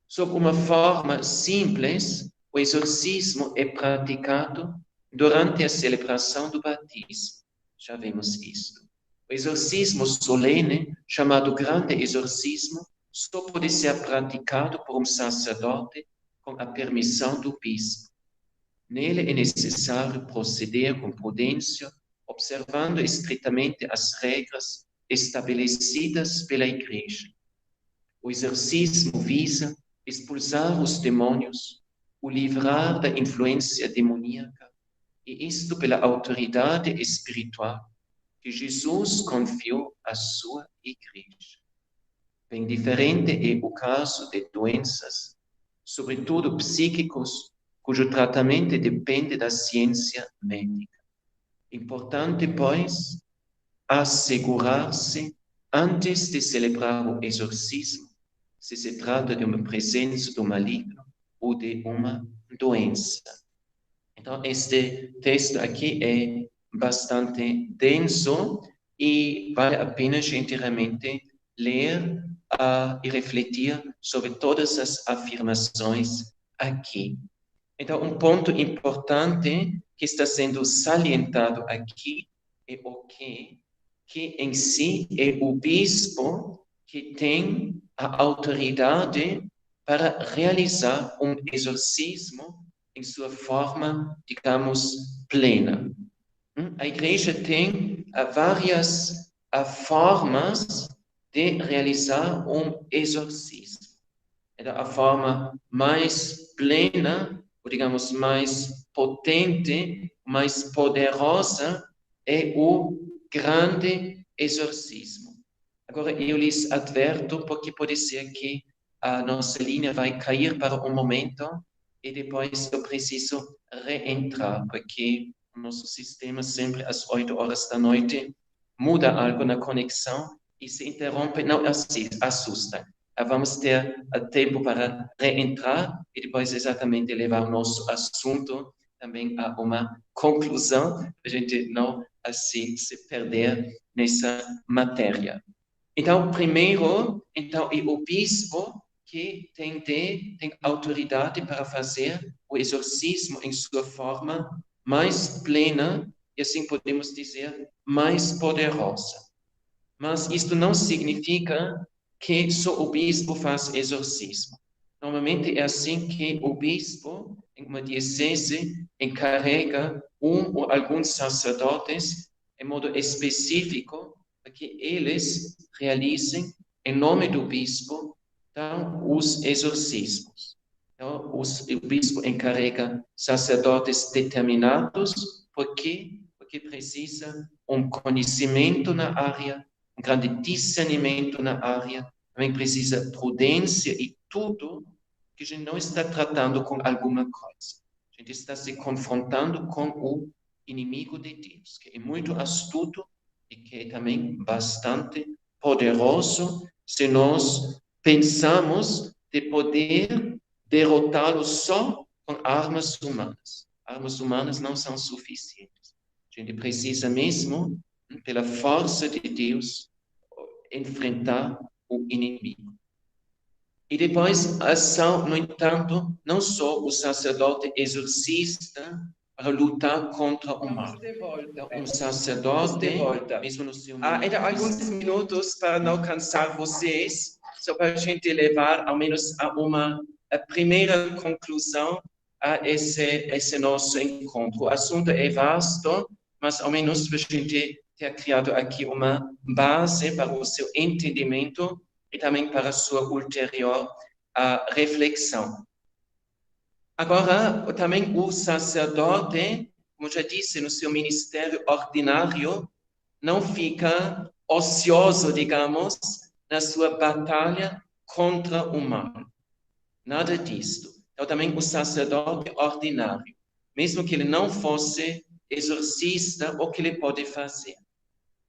Sob uma forma simples, o exorcismo é praticado durante a celebração do batismo. Já vimos isto. O exorcismo solene, chamado grande exorcismo, só pode ser praticado por um sacerdote com a permissão do bispo. Nele é necessário proceder com prudência, observando estritamente as regras estabelecidas pela Igreja. O exorcismo visa expulsar os demônios, o livrar da influência demoníaca, e isto pela autoridade espiritual que Jesus confiou à sua igreja. Bem diferente é o caso de doenças, sobretudo psíquicos, cujo tratamento depende da ciência médica. Importante, pois, assegurar-se, antes de celebrar o exorcismo, se se trata de uma presença do maligno ou de uma doença. Então, este texto aqui é bastante denso e vale a pena a gente realmente ler e refletir sobre todas as afirmações aqui. Então, um ponto importante que está sendo salientado aqui é o que em si é o bispo que tem a autoridade para realizar um exorcismo em sua forma, digamos, plena. A igreja tem várias formas de realizar um exorcismo. Então, a forma mais plena, ou digamos, mais potente, mais poderosa, é o grande exorcismo. Agora, eu lhes adverto, porque pode ser que a nossa linha vai cair para um momento e depois eu preciso reentrar, porque o nosso sistema sempre às 8 horas da noite muda algo na conexão e se interrompe, não assusta. Vamos ter tempo para reentrar e depois exatamente levar o nosso assunto também a uma conclusão, a gente não assim se perder nessa matéria. Então, primeiro, então, é o bispo que tem autoridade para fazer o exorcismo em sua forma mais plena e, assim podemos dizer, mais poderosa. Mas isto não significa que só o bispo faz exorcismo. Normalmente é assim que o bispo, em uma diocese, encarrega um ou alguns sacerdotes, em modo específico, para que eles realizem, em nome do bispo, então, os exorcismos. Então, o bispo encarrega sacerdotes determinados, por quê? Porque precisa um conhecimento na área, um grande discernimento na área, também precisa prudência e tudo que a gente não está tratando com alguma coisa. A gente está se confrontando com o inimigo de Deus, que é muito astuto e que é também bastante poderoso se nós pensamos de poder derrotá-lo só com armas humanas. Armas humanas não são suficientes. A gente precisa mesmo, pela força de Deus, enfrentar o inimigo. E depois, a ação, no entanto, não só o sacerdote exorcista para lutar contra o mal. Então, um sacerdote, mesmo no seu ainda alguns minutos para não cansar vocês, só para a gente levar ao menos a primeira conclusão a esse nosso encontro. O assunto é vasto, mas ao menos para a gente ter criado aqui uma base para o seu entendimento e também para a sua ulterior reflexão. Agora, também o sacerdote, como já disse, no seu ministério ordinário, não fica ocioso, digamos, na sua batalha contra o mal. Nada disto. Então, também o sacerdote ordinário, mesmo que ele não fosse exorcista, o que ele pode fazer?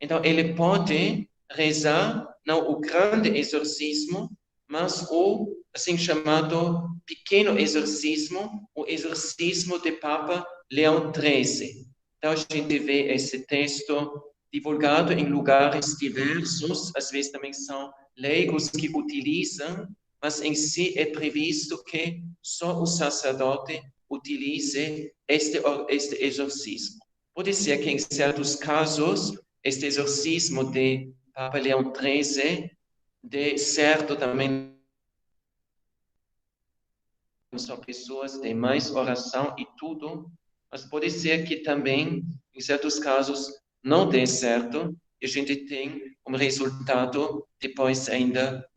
Então, ele pode rezar, não o grande exorcismo, mas o assim chamado pequeno exorcismo, o exorcismo de Papa Leão XIII. Então, a gente vê esse texto divulgado em lugares diversos, às vezes também são leigos que utilizam, mas em si é previsto que só o sacerdote utilize este exorcismo. Pode ser que em certos casos este exorcismo de Papa Leão XIII de certo também são pessoas de mais oração e tudo, mas pode ser que também, em certos casos, não dê certo e a gente tem um resultado depois ainda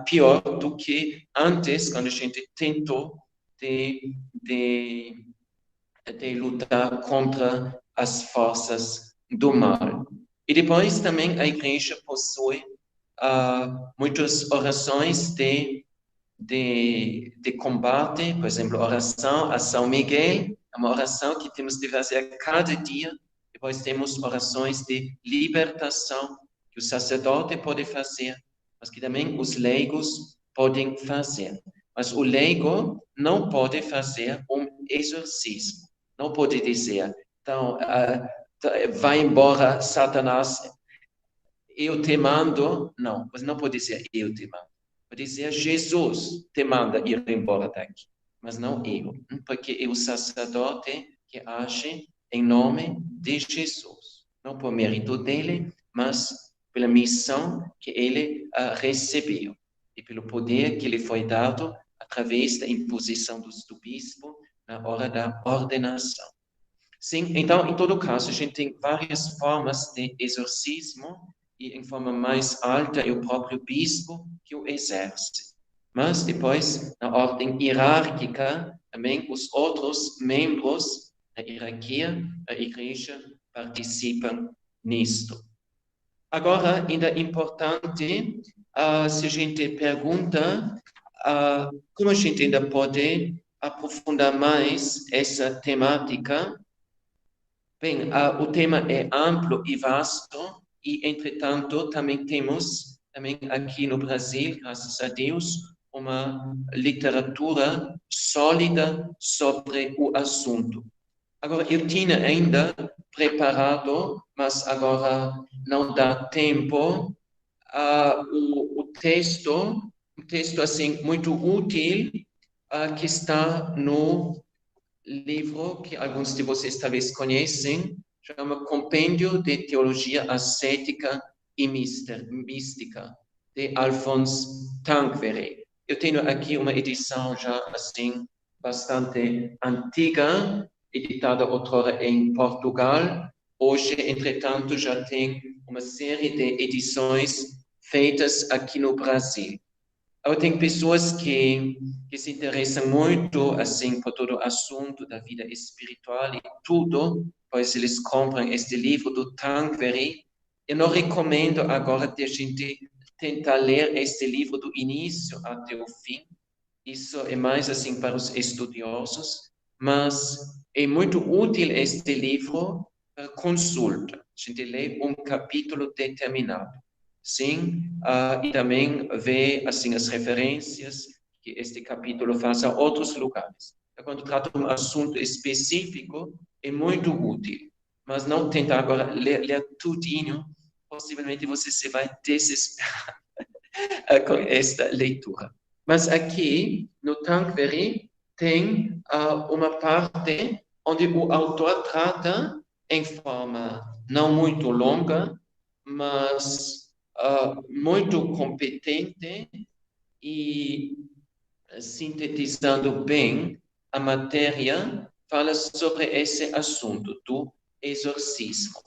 pior do que antes, quando a gente tentou de lutar contra as forças do mal. E depois também a igreja possui muitas orações de combate, por exemplo, oração a São Miguel, é uma oração que temos de fazer cada dia. Depois temos orações de libertação que o sacerdote pode fazer, mas que também os leigos podem fazer. Mas o leigo não pode fazer um exorcismo. Não pode dizer, então, vai embora, Satanás, eu te mando. Não, mas não pode dizer, eu te mando. Pode dizer, Jesus te manda ir embora daqui, mas não eu, porque é o sacerdote que age em nome de Jesus. Não por mérito dele, mas pela missão que ele recebeu e pelo poder que lhe foi dado através da imposição do bispo na hora da ordenação. Sim, então, em todo caso, a gente tem várias formas de exorcismo e em forma mais alta é o próprio bispo que o exerce. Mas depois, na ordem hierárquica, também os outros membros da hierarquia da igreja participam nisto. Agora, ainda é importante, se a gente pergunta como a gente ainda pode aprofundar mais essa temática. Bem, o tema é amplo e vasto e, entretanto, também temos, também aqui no Brasil, graças a Deus, uma literatura sólida sobre o assunto. Agora, eu tinha ainda preparado, mas agora não dá tempo, um texto assim muito útil, que está no livro que alguns de vocês talvez conhecem, chama Compêndio de Teologia Ascética e Mística, de Alphonse Tanqueray. Eu tenho aqui uma edição já assim bastante antiga, editada outrora em Portugal. Hoje, entretanto, já tem uma série de edições feitas aqui no Brasil. Eu tenho pessoas que se interessam muito assim por todo o assunto da vida espiritual e tudo, pois eles compram este livro do Tanqueray. Eu não recomendo agora que a gente tentar ler este livro do início até o fim. Isso é mais assim para os estudiosos, mas é muito útil este livro para consulta. A gente lê um capítulo determinado. Sim, e também vê assim as referências que este capítulo faz a outros lugares. Quando trata um assunto específico, é muito útil, mas não tenta agora ler tudinho, possivelmente você se vai desesperar com esta leitura. Mas aqui, no Tanqueray, tem uma parte onde o autor trata em forma não muito longa, mas muito competente e sintetizando bem a matéria, fala sobre esse assunto do exorcismo.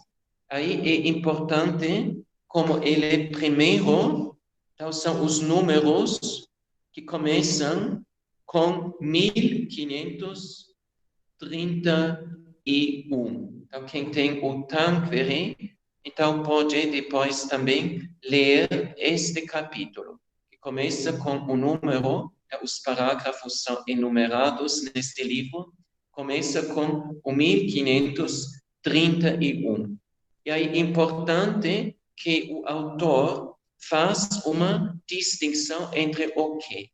Aí é importante como ele primeiro, então são os números que começam com 1531. Então, quem tem o Tanqueray, então pode depois também ler este capítulo, que começa com o número, os parágrafos são enumerados neste livro, começa com o 1531. E aí é importante que o autor faz uma distinção entre o quê?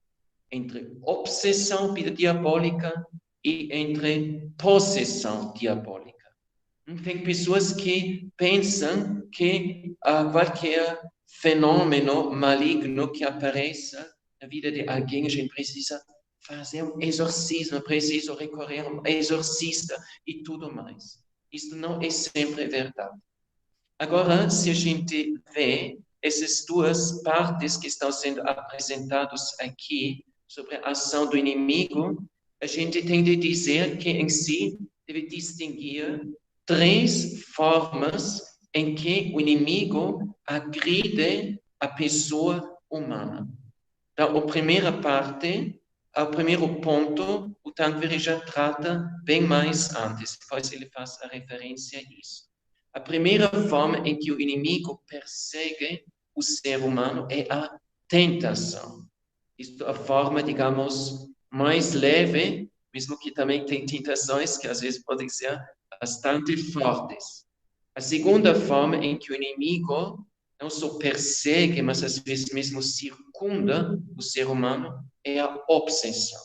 Entre obsessão diabólica e entre possessão diabólica. Tem pessoas que pensam que qualquer fenômeno maligno que apareça na vida de alguém, a gente precisa fazer um exorcismo, precisa recorrer a um exorcista e tudo mais. Isso não é sempre verdade. Agora, se a gente vê essas duas partes que estão sendo apresentadas aqui sobre a ação do inimigo, a gente tem de dizer que em si deve distinguir três formas em que o inimigo agride a pessoa humana. Então, a primeira parte, o primeiro ponto, o Tanqueray já trata bem mais antes, depois ele faz a referência a isso. A primeira forma em que o inimigo persegue o ser humano é a tentação. Isto é a forma, digamos, mais leve, mesmo que também tem tentações que às vezes podem ser bastante fortes. A segunda forma em que o inimigo não só persegue, mas às vezes mesmo circunda o ser humano é a obsessão.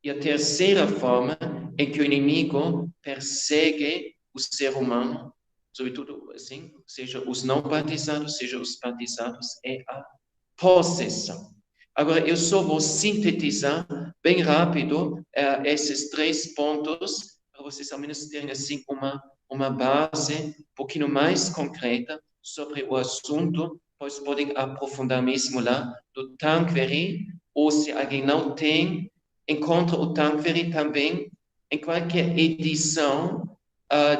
E a terceira forma em que o inimigo persegue o ser humano, sobretudo assim, seja os não batizados, seja os batizados, é a possessão. Agora, eu só vou sintetizar bem rápido esses três pontos, para vocês ao menos terem assim uma base um pouquinho mais concreta sobre o assunto, pois podem aprofundar mesmo lá do Tanqueray, ou se alguém não tem, encontra o Tanqueray também em qualquer edição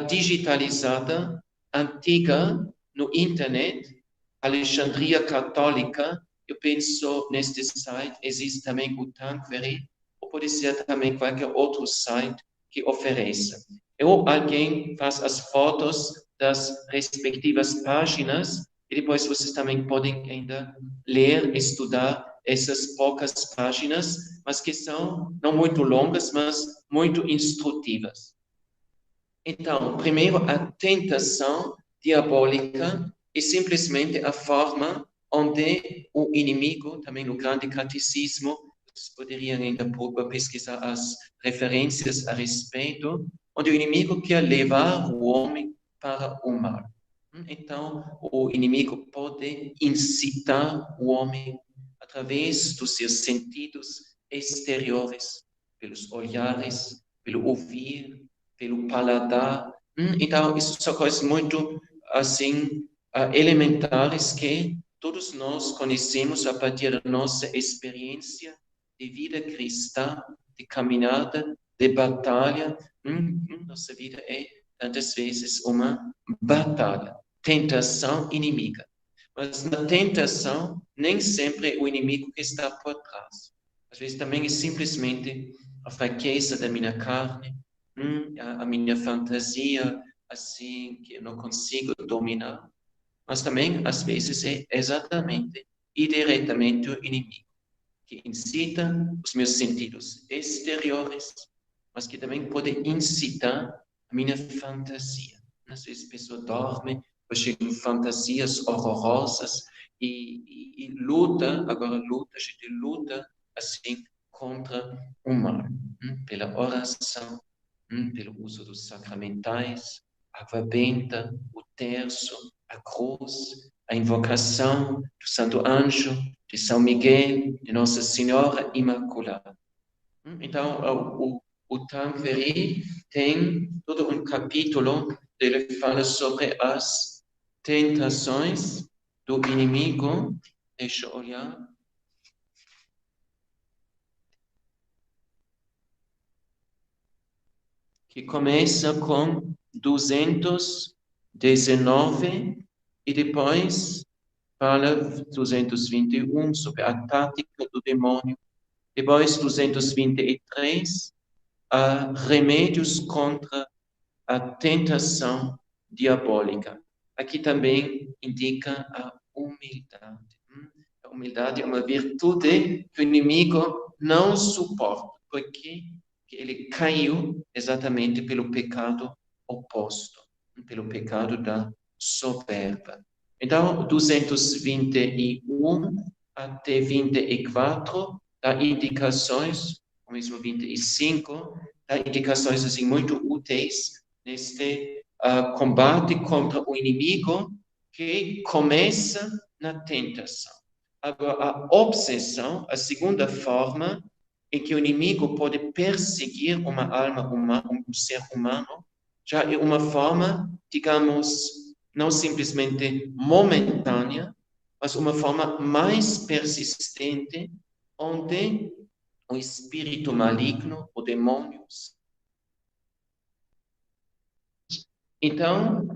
digitalizada, antiga, no internet, Alexandria Católica. Eu penso neste site existe também o Tanqueray, ou pode ser também qualquer outro site que ofereça. Ou alguém faz as fotos das respectivas páginas e depois vocês também podem ainda ler, estudar essas poucas páginas, mas que são não muito longas, mas muito instrutivas. Então, primeiro, a tentação diabólica é simplesmente a forma onde o inimigo, também no grande catecismo, vocês poderiam ainda pesquisar as referências a respeito, onde o inimigo quer levar o homem para o mal. Então, o inimigo pode incitar o homem através dos seus sentidos exteriores, pelos olhares, pelo ouvir, pelo paladar. Então, isso são coisas muito, assim, elementares que todos nós conhecemos a partir da nossa experiência de vida cristã, de caminhada, de batalha. Nossa vida é, tantas vezes, uma batalha, tentação inimiga. Mas na tentação, nem sempre é o inimigo que está por trás. Às vezes também é simplesmente a fraqueza da minha carne, a minha fantasia, assim, que eu não consigo dominar. Mas também, às vezes, é exatamente e diretamente o inimigo, que incita os meus sentidos exteriores, mas que também pode incitar a minha fantasia. Às vezes a pessoa dorme, chega em fantasias horrorosas e luta, agora luta, a gente luta assim contra o mal, pela oração, pelo uso dos sacramentais, a água benta, o terço, a cruz, a invocação do Santo Anjo, de São Miguel, de Nossa Senhora Imaculada. Então, o Tanqueray tem todo um capítulo, ele fala sobre as tentações do inimigo. Deixa eu olhar. Que começa com 219 e depois fala 221 sobre a tática do demônio. Depois 223, remédios contra a tentação diabólica. Aqui também indica a humildade. A humildade é uma virtude que o inimigo não suporta, porque ele caiu exatamente pelo pecado oposto, pelo pecado da soberba. Então, 221 até 24 dá indicações, ou mesmo 25, dá indicações assim muito úteis neste combate contra o inimigo que começa na tentação. Agora, a obsessão, a segunda forma em que o inimigo pode perseguir uma alma humana, um ser humano, já é uma forma, digamos, não simplesmente momentânea, mas uma forma mais persistente, onde o espírito maligno, o demônio, então,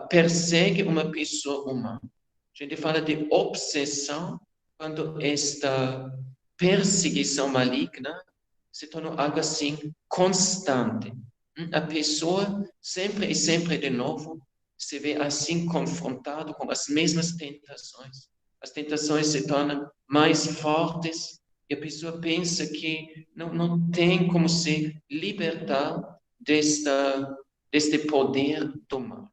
persegue uma pessoa humana. A gente fala de obsessão quando esta perseguição maligna se torna algo assim constante. A pessoa sempre e sempre de novo se vê assim confrontado com as mesmas tentações. As tentações se tornam mais fortes e a pessoa pensa que não tem como se libertar deste poder do mal.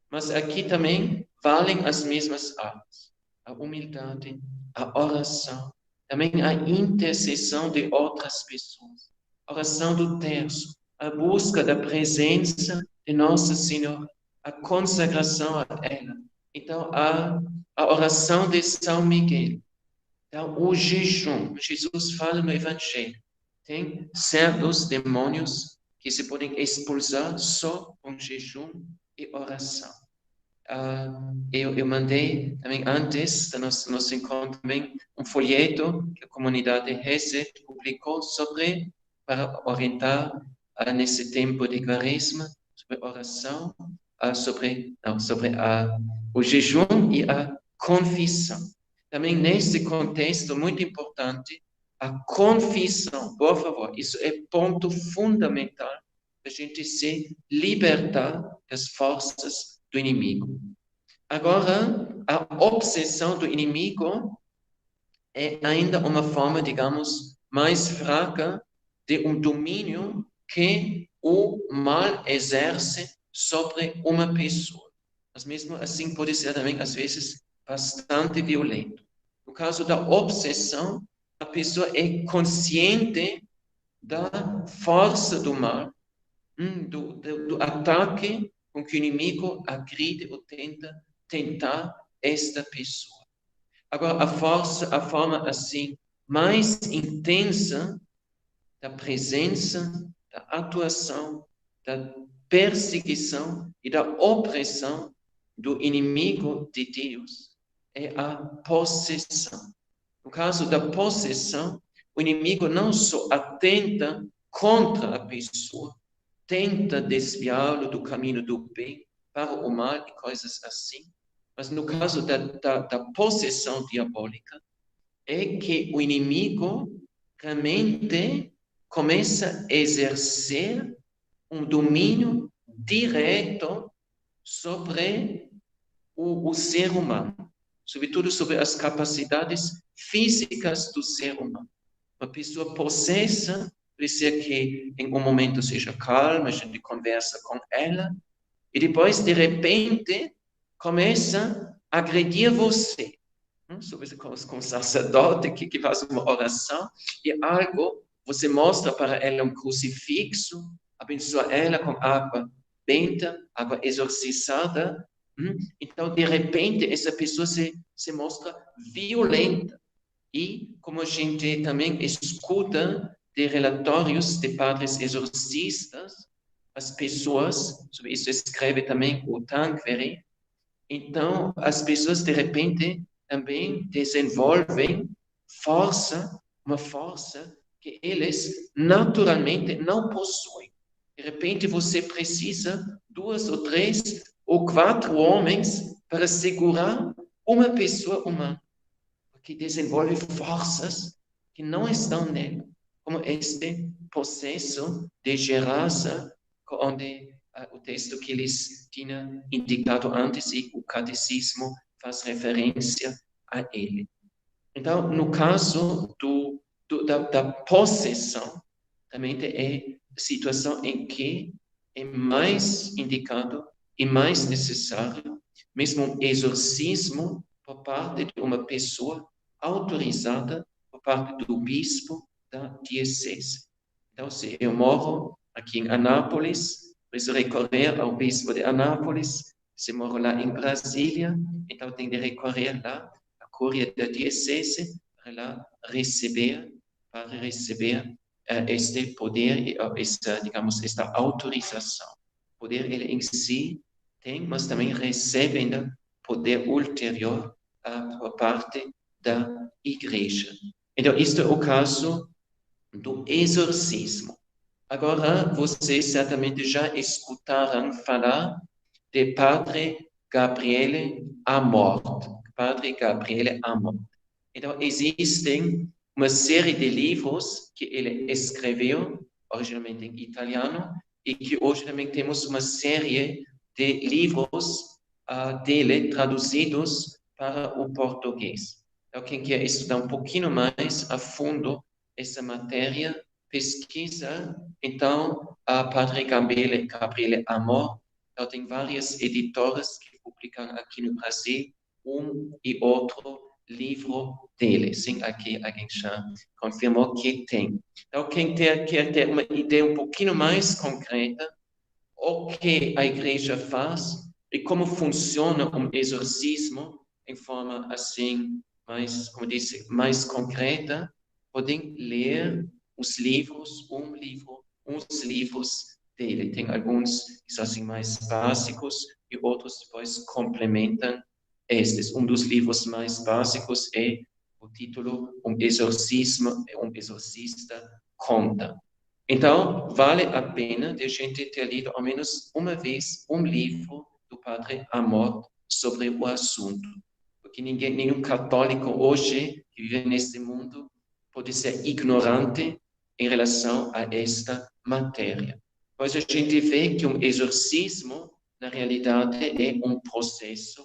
Mas aqui também valem as mesmas armas. A humildade, a oração, também a intercessão de outras pessoas. A oração do terço, a busca da presença de Nossa Senhora, a consagração a ela. Então, a oração de São Miguel. Então, o jejum. Jesus fala no Evangelho. Tem certos demônios que se podem expulsar só com jejum e oração. Eu mandei também antes do nosso encontro também um folheto que a comunidade Reset publicou para orientar nesse tempo de quaresma, sobre oração, sobre o jejum e a confissão. Também nesse contexto muito importante, a confissão, por favor, isso é ponto fundamental para a gente se libertar das forças do inimigo. Agora, a obsessão do inimigo é ainda uma forma, digamos, mais fraca de um domínio que o mal exerce sobre uma pessoa. Mas mesmo assim pode ser também, às vezes, bastante violento. No caso da obsessão, a pessoa é consciente da força do mal, do ataque com que o inimigo agride ou tenta tentar esta pessoa. Agora, a forma assim mais intensa da presença, da atuação, da perseguição e da opressão do inimigo de Deus é a possessão. No caso da possessão, o inimigo não só atenta contra a pessoa, tenta desviá-lo do caminho do bem para o mal e coisas assim, mas no caso da possessão diabólica, é que o inimigo realmente começa a exercer um domínio direto sobre o ser humano, sobretudo sobre as capacidades físicas do ser humano. Uma pessoa possessa, pode ser que em um momento seja calma, a gente conversa com ela, e depois, de repente, começa a agredir você. Sobre com o sacerdote que faz uma oração, e algo, você mostra para ela um crucifixo, abençoa ela com água benta, água exorcizada. Então, de repente, essa pessoa se mostra violenta. E, como a gente também escuta de relatórios de padres exorcistas, as pessoas, sobre isso escreve também o Tanqueray, então as pessoas de repente também desenvolvem uma força que eles naturalmente não possuem. De repente você precisa 2 ou 3 ou 4 homens para segurar uma pessoa humana, que desenvolve forças que não estão nela, como este processo de Gerasa, onde o texto que eles tinham indicado antes e o catecismo faz referência a ele. Então, no caso da possessão, realmente é a situação em que é mais indicado e mais necessário, mesmo um exorcismo por parte de uma pessoa autorizada por parte do bispo da diocese. Então, se eu moro aqui em Anápolis, preciso recorrer ao bispo de Anápolis. Se moro lá em Brasília, então tenho de recorrer lá à cúria da diocese para lá receber este poder, esta autorização. O poder ele em si tem, mas também recebe ainda poder ulterior por parte da igreja. Então, isto é o caso do exorcismo. Agora, vocês certamente já escutaram falar de Padre Gabriele Amorth. Padre Gabriele Amorth. Então, existem uma série de livros que ele escreveu, originalmente em italiano, e que hoje também temos uma série de livros dele traduzidos para o português. Então, quem quer estudar um pouquinho mais a fundo essa matéria, pesquisa, então, a Padre Gabriele Amor. Então, tem várias editoras que publicam aqui no Brasil um e outro livro dele. Sim, aqui a gente já confirmou que tem. Então, quem quer ter uma ideia um pouquinho mais concreta, o que a igreja faz e como funciona um exorcismo em forma assim, mais, como disse, mais concreta, podem ler os livros, uns livros dele. Tem alguns que são assim mais básicos e outros depois complementam estes. Um dos livros mais básicos é o título Um exorcista conta. Então, vale a pena de a gente ter lido ao menos uma vez um livro do Padre Amorth sobre o assunto. Porque nenhum católico hoje que vive neste mundo pode ser ignorante em relação a esta matéria. Pois a gente vê que um exorcismo, na realidade, é um processo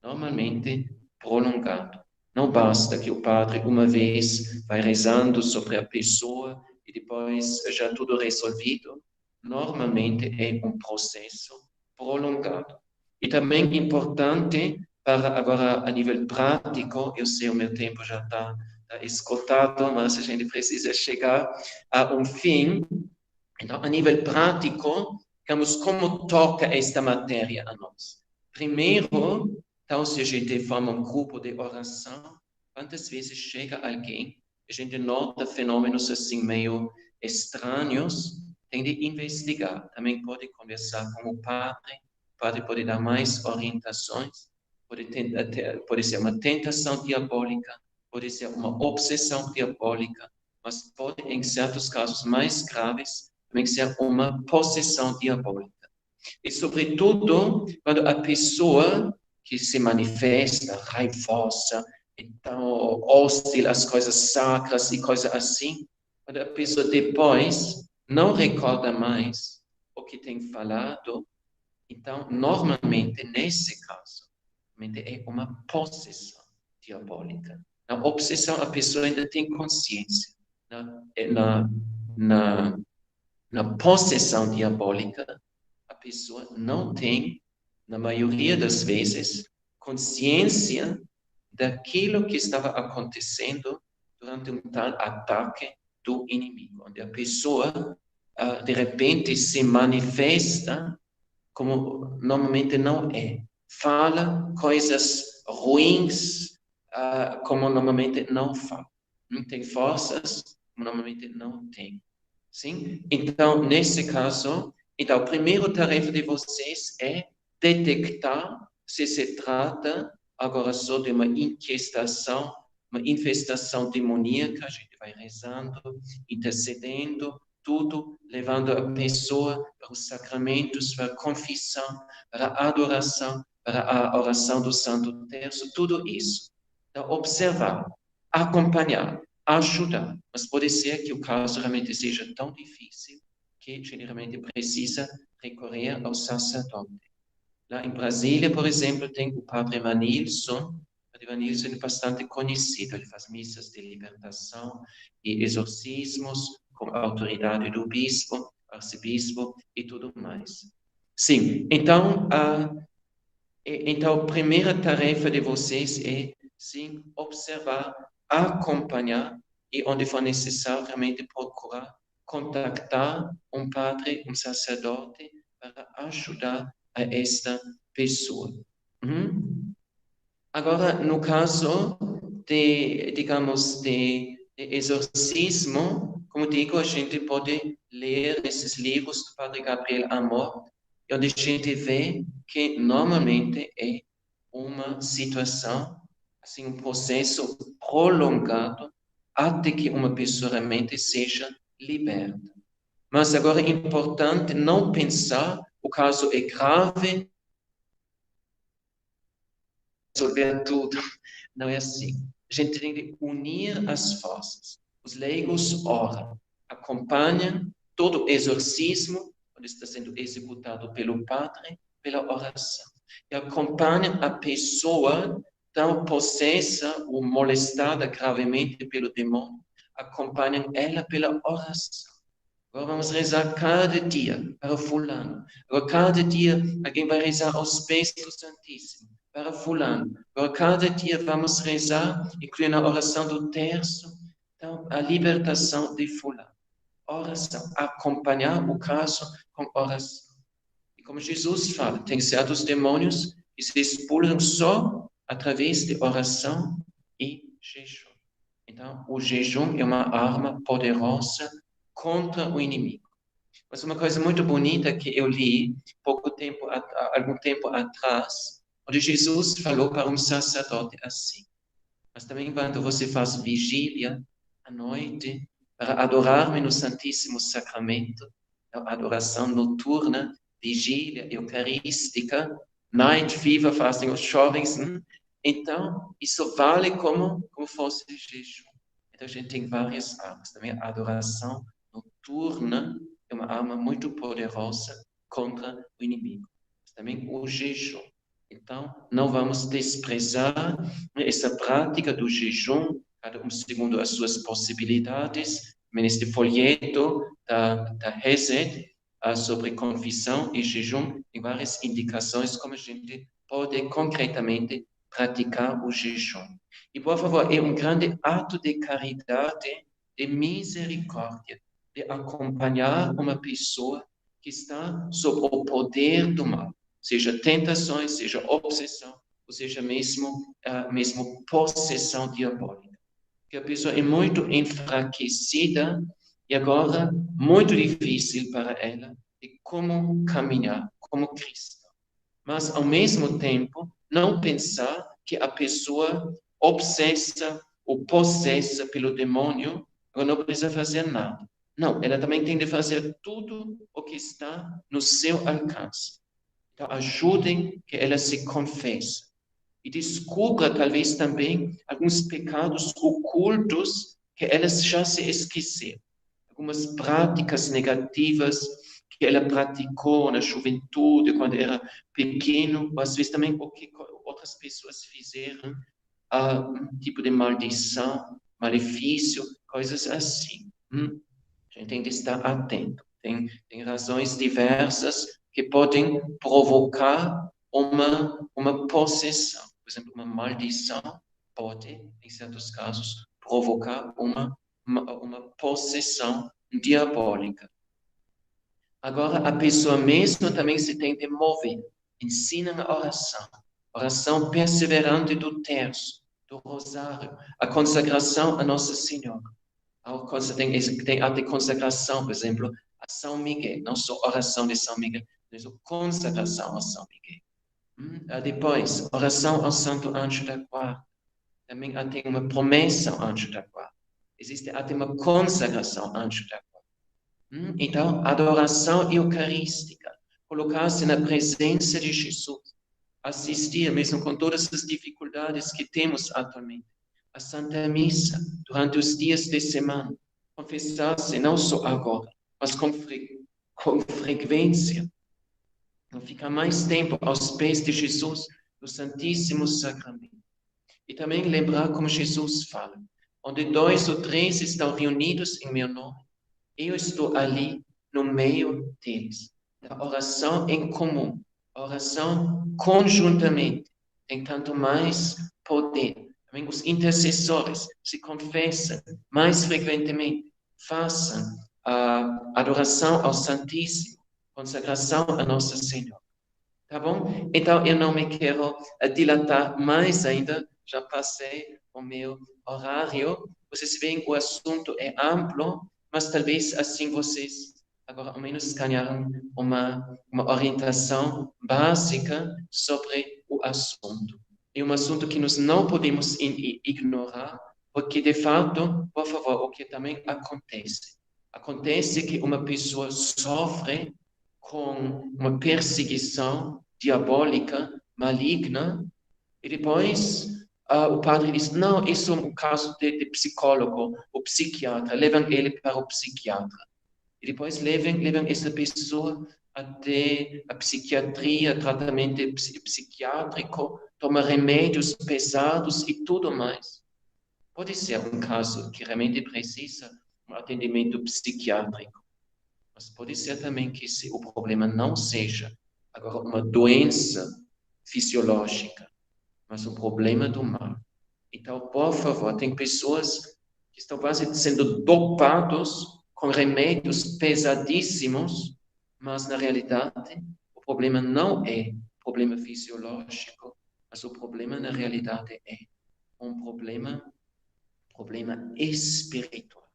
normalmente prolongado. Não basta que o padre, uma vez, vai rezando sobre a pessoa e depois já tudo resolvido. Normalmente é um processo prolongado. E também importante, para agora a nível prático, eu sei o meu tempo já está esgotado, mas a gente precisa chegar a um fim. Então, a nível prático, digamos, como toca esta matéria a nós? Primeiro, então, se a gente forma um grupo de oração, quantas vezes chega alguém, a gente nota fenômenos assim meio estranhos, tem de investigar. Também pode conversar com o padre pode dar mais orientações, pode ser uma tentação diabólica, pode ser uma obsessão diabólica, mas pode, em certos casos mais graves, também ser uma possessão diabólica. E, sobretudo, quando a pessoa que se manifesta raivosa, então hostil às coisas sacras e coisas assim, quando a pessoa depois não recorda mais o que tem falado, então, normalmente, nesse caso, é uma possessão diabólica. Na obsessão, a pessoa ainda tem consciência. Na, na, na possessão diabólica, a pessoa não tem, na maioria das vezes, consciência daquilo que estava acontecendo durante um tal ataque do inimigo, onde a pessoa, de repente, se manifesta como normalmente não é. Fala coisas ruins, como normalmente não fala. Não tem forças, como normalmente não tem. Sim? Então, nesse caso, então, a primeira tarefa de vocês é detectar se se trata agora só de uma inquietação, uma infestação demoníaca. A gente vai rezando, intercedendo, tudo levando a pessoa para os sacramentos, para a confissão, para a adoração, para a oração do Santo Terço, tudo isso. Então, observar, acompanhar, ajudar. Mas pode ser que o caso realmente seja tão difícil que geralmente precisa recorrer ao sacerdote. Lá em Brasília, por exemplo, tem o Padre Manilson. O Padre Manilson é bastante conhecido. Ele faz missas de libertação e exorcismos com a autoridade do bispo, arcebispo e tudo mais. Sim, então, então, a primeira tarefa de vocês é, sim, observar, acompanhar e, onde for necessário, realmente procurar contactar um padre, um sacerdote, para ajudar a esta pessoa. Agora, no caso de, digamos, de exorcismo, como digo, a gente pode ler esses livros do Padre Gabriel Amor, onde a gente vê que normalmente é uma situação, assim, um processo prolongado até que uma pessoa realmente seja liberta. Mas agora é importante não pensar o caso é grave, resolver tudo. Não é assim. A gente tem que unir as forças. Os leigos oram, acompanham todo o exorcismo, onde está sendo executado pelo padre, pela oração. E acompanham a pessoa tão possessa ou molestada gravemente pelo demônio, acompanham ela pela oração. Agora vamos rezar cada dia para fulano. Agora cada dia alguém vai rezar aos pés do Santíssimo para fulano. Agora cada dia vamos rezar, incluindo a oração do terço, então a libertação de fulano. Oração, acompanhar o caso com oração. E como Jesus fala, tem certos demônios que se expulsam só através de oração e jejum. Então, o jejum é uma arma poderosa contra o inimigo. Mas uma coisa muito bonita que eu li algum tempo atrás, onde Jesus falou para um sacerdote assim: mas também quando você faz vigília à noite para adorar-me no Santíssimo Sacramento, a adoração noturna, vigília eucarística, night fever, fazem os jovens, então isso vale como fosse jejum. Então a gente tem várias armas, também a adoração noturna é uma arma muito poderosa contra o inimigo. Também o jejum. Então, não vamos desprezar essa prática do jejum, cada um segundo as suas possibilidades. Neste folheto da Hesed, sobre confissão e jejum, tem várias indicações como a gente pode concretamente praticar o jejum. E, por favor, é um grande ato de caridade, de misericórdia, de acompanhar uma pessoa que está sob o poder do mal, seja tentações, seja obsessão, ou seja mesmo possessão diabólica. Que a pessoa é muito enfraquecida e agora muito difícil para ela de como caminhar como cristã. Mas, ao mesmo tempo, não pensar que a pessoa obsessa ou possessa pelo demônio não precisa fazer nada. Não, ela também tem de fazer tudo o que está no seu alcance. Então, ajudem que ela se confesse e descubra talvez também alguns pecados ocultos que ela já se esqueceu, algumas práticas negativas que ela praticou na juventude, quando era pequeno, ou às vezes também o que outras pessoas fizeram, um tipo de maldição, malefício, coisas assim. A gente tem que estar atento. Tem razões diversas que podem provocar uma possessão. Por exemplo, uma maldição pode, em certos casos, provocar uma possessão diabólica. Agora, a pessoa mesma também se tem de mover. Ensina a oração perseverante do terço, do rosário, a consagração a Nossa Senhora. Tem a de consagração, por exemplo, a São Miguel, não só oração de São Miguel, mas a consagração a São Miguel. Depois, oração ao Santo Anjo da Guarda. Também tem uma promessa ao Anjo da Guarda. Existe até uma consagração ao Anjo da Guarda. Então, adoração eucarística, colocar-se na presença de Jesus, assistir, mesmo com todas as dificuldades que temos atualmente, a Santa Missa durante os dias de semana, confessar-se não só agora, mas com frequência, não ficar mais tempo aos pés de Jesus no Santíssimo Sacramento. E também lembrar como Jesus fala, onde 2 ou 3 estão reunidos em meu nome, eu estou ali no meio deles. A oração em comum, a oração conjuntamente, tem tanto mais poder. Também os intercessores se confessam mais frequentemente, façam a adoração ao Santíssimo, consagração a Nossa Senhora. Tá bom? Então, eu não me quero dilatar mais ainda, já passei o meu horário. Vocês veem, o assunto é amplo, mas talvez assim vocês, agora ao menos, ganharam uma orientação básica sobre o assunto. É um assunto que nós não podemos ignorar, porque, de fato, por favor, o que também acontece? Acontece que uma pessoa sofre com uma perseguição diabólica, maligna, e depois o padre diz, não, isso é um caso de psicólogo ou psiquiatra, levam ele para o psiquiatra. E depois levam essa pessoa até a psiquiatria, tratamento psiquiátrico, toma remédios pesados e tudo mais. Pode ser um caso que realmente precisa um atendimento psiquiátrico. Mas pode ser também que o problema não seja agora uma doença fisiológica, mas um problema do mal. Então, por favor, tem pessoas que estão quase sendo dopados com remédios pesadíssimos, mas na realidade o problema não é problema fisiológico, mas o problema na realidade é um problema espiritual.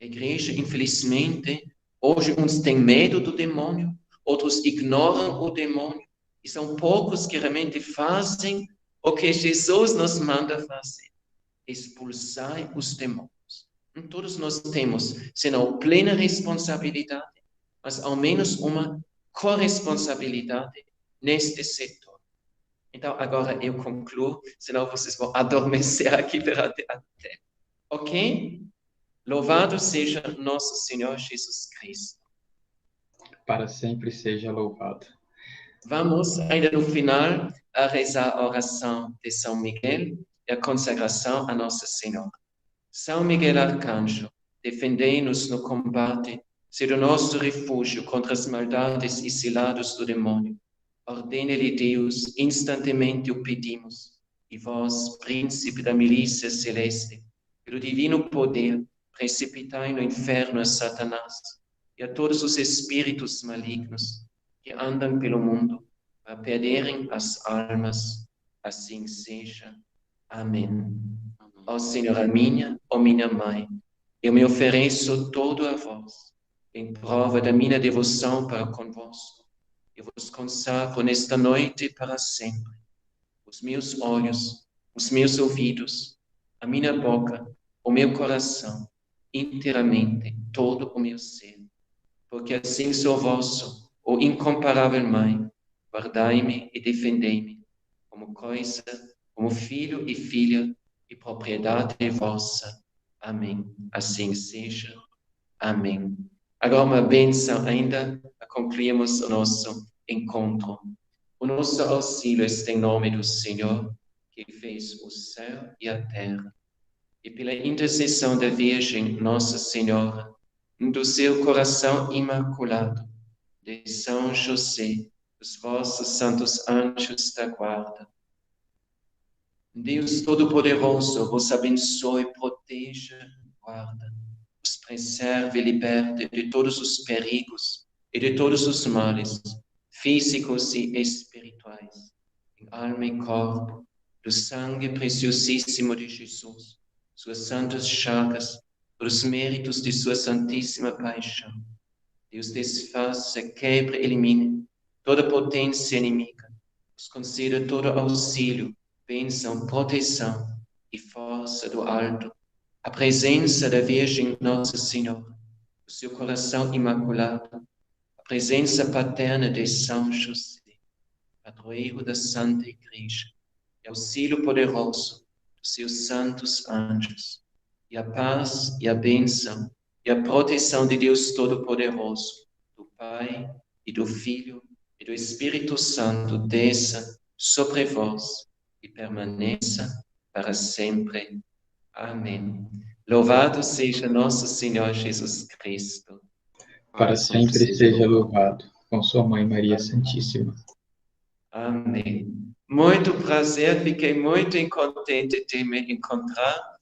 A igreja, infelizmente, hoje uns têm medo do demônio, outros ignoram o demônio, e são poucos que realmente fazem o que Jesus nos manda fazer: expulsar os demônios. Todos nós temos, se não plena responsabilidade, mas ao menos uma corresponsabilidade neste setor. Então, agora eu concluo, senão vocês vão adormecer aqui perante a tela. Ok? Louvado seja nosso Senhor Jesus Cristo. Para sempre seja louvado. Vamos, ainda no final, a rezar a oração de São Miguel e a consagração a Nossa Senhora. São Miguel Arcanjo, defendei-nos no combate, seja o nosso refúgio contra as maldades e cilados do demônio. Ordene-lhe Deus, instantemente o pedimos, e vós, príncipe da milícia celeste, pelo divino poder, precipitai no inferno a Satanás e a todos os espíritos malignos que andam pelo mundo para perderem as almas. Assim seja. Amém. Ó Senhora minha, ó minha Mãe, eu me ofereço todo a vós, em prova da minha devoção para convosco. Eu vos consagro nesta noite para sempre os meus olhos, os meus ouvidos, a minha boca, o meu coração, inteiramente todo o meu ser. Porque assim sou vosso, ó incomparável Mãe, guardai-me e defendei-me, como coisa, como filho e filha e propriedade vossa. Amém. Assim seja. Amém. Agora uma bênção ainda, concluímos o nosso encontro. O nosso auxílio está em nome do Senhor, que fez o céu e a terra. E pela intercessão da Virgem Nossa Senhora, do seu coração imaculado, de São José, dos vossos santos anjos da guarda. Deus Todo-Poderoso vos abençoe, proteja, guarda, vos preserve e liberte de todos os perigos e de todos os males, físicos e espirituais, em alma e corpo, do sangue preciosíssimo de Jesus, suas santas chagas, pelos méritos de sua santíssima paixão. Deus desfaça, quebre, elimine toda potência inimiga, vos conceda todo auxílio, bênção, proteção e força do alto, a presença da Virgem Nossa Senhora, o seu coração imaculado, a presença paterna de São José, padroeiro da Santa Igreja, e auxílio poderoso dos seus santos anjos, e a paz e a bênção e a proteção de Deus Todo-Poderoso, do Pai e do Filho e do Espírito Santo desça sobre vós e permaneça para sempre. Amém. Louvado seja nosso Senhor Jesus Cristo. Para sempre seja louvado, com sua Mãe Maria Santíssima. Amém. Muito prazer, fiquei muito contente de me encontrar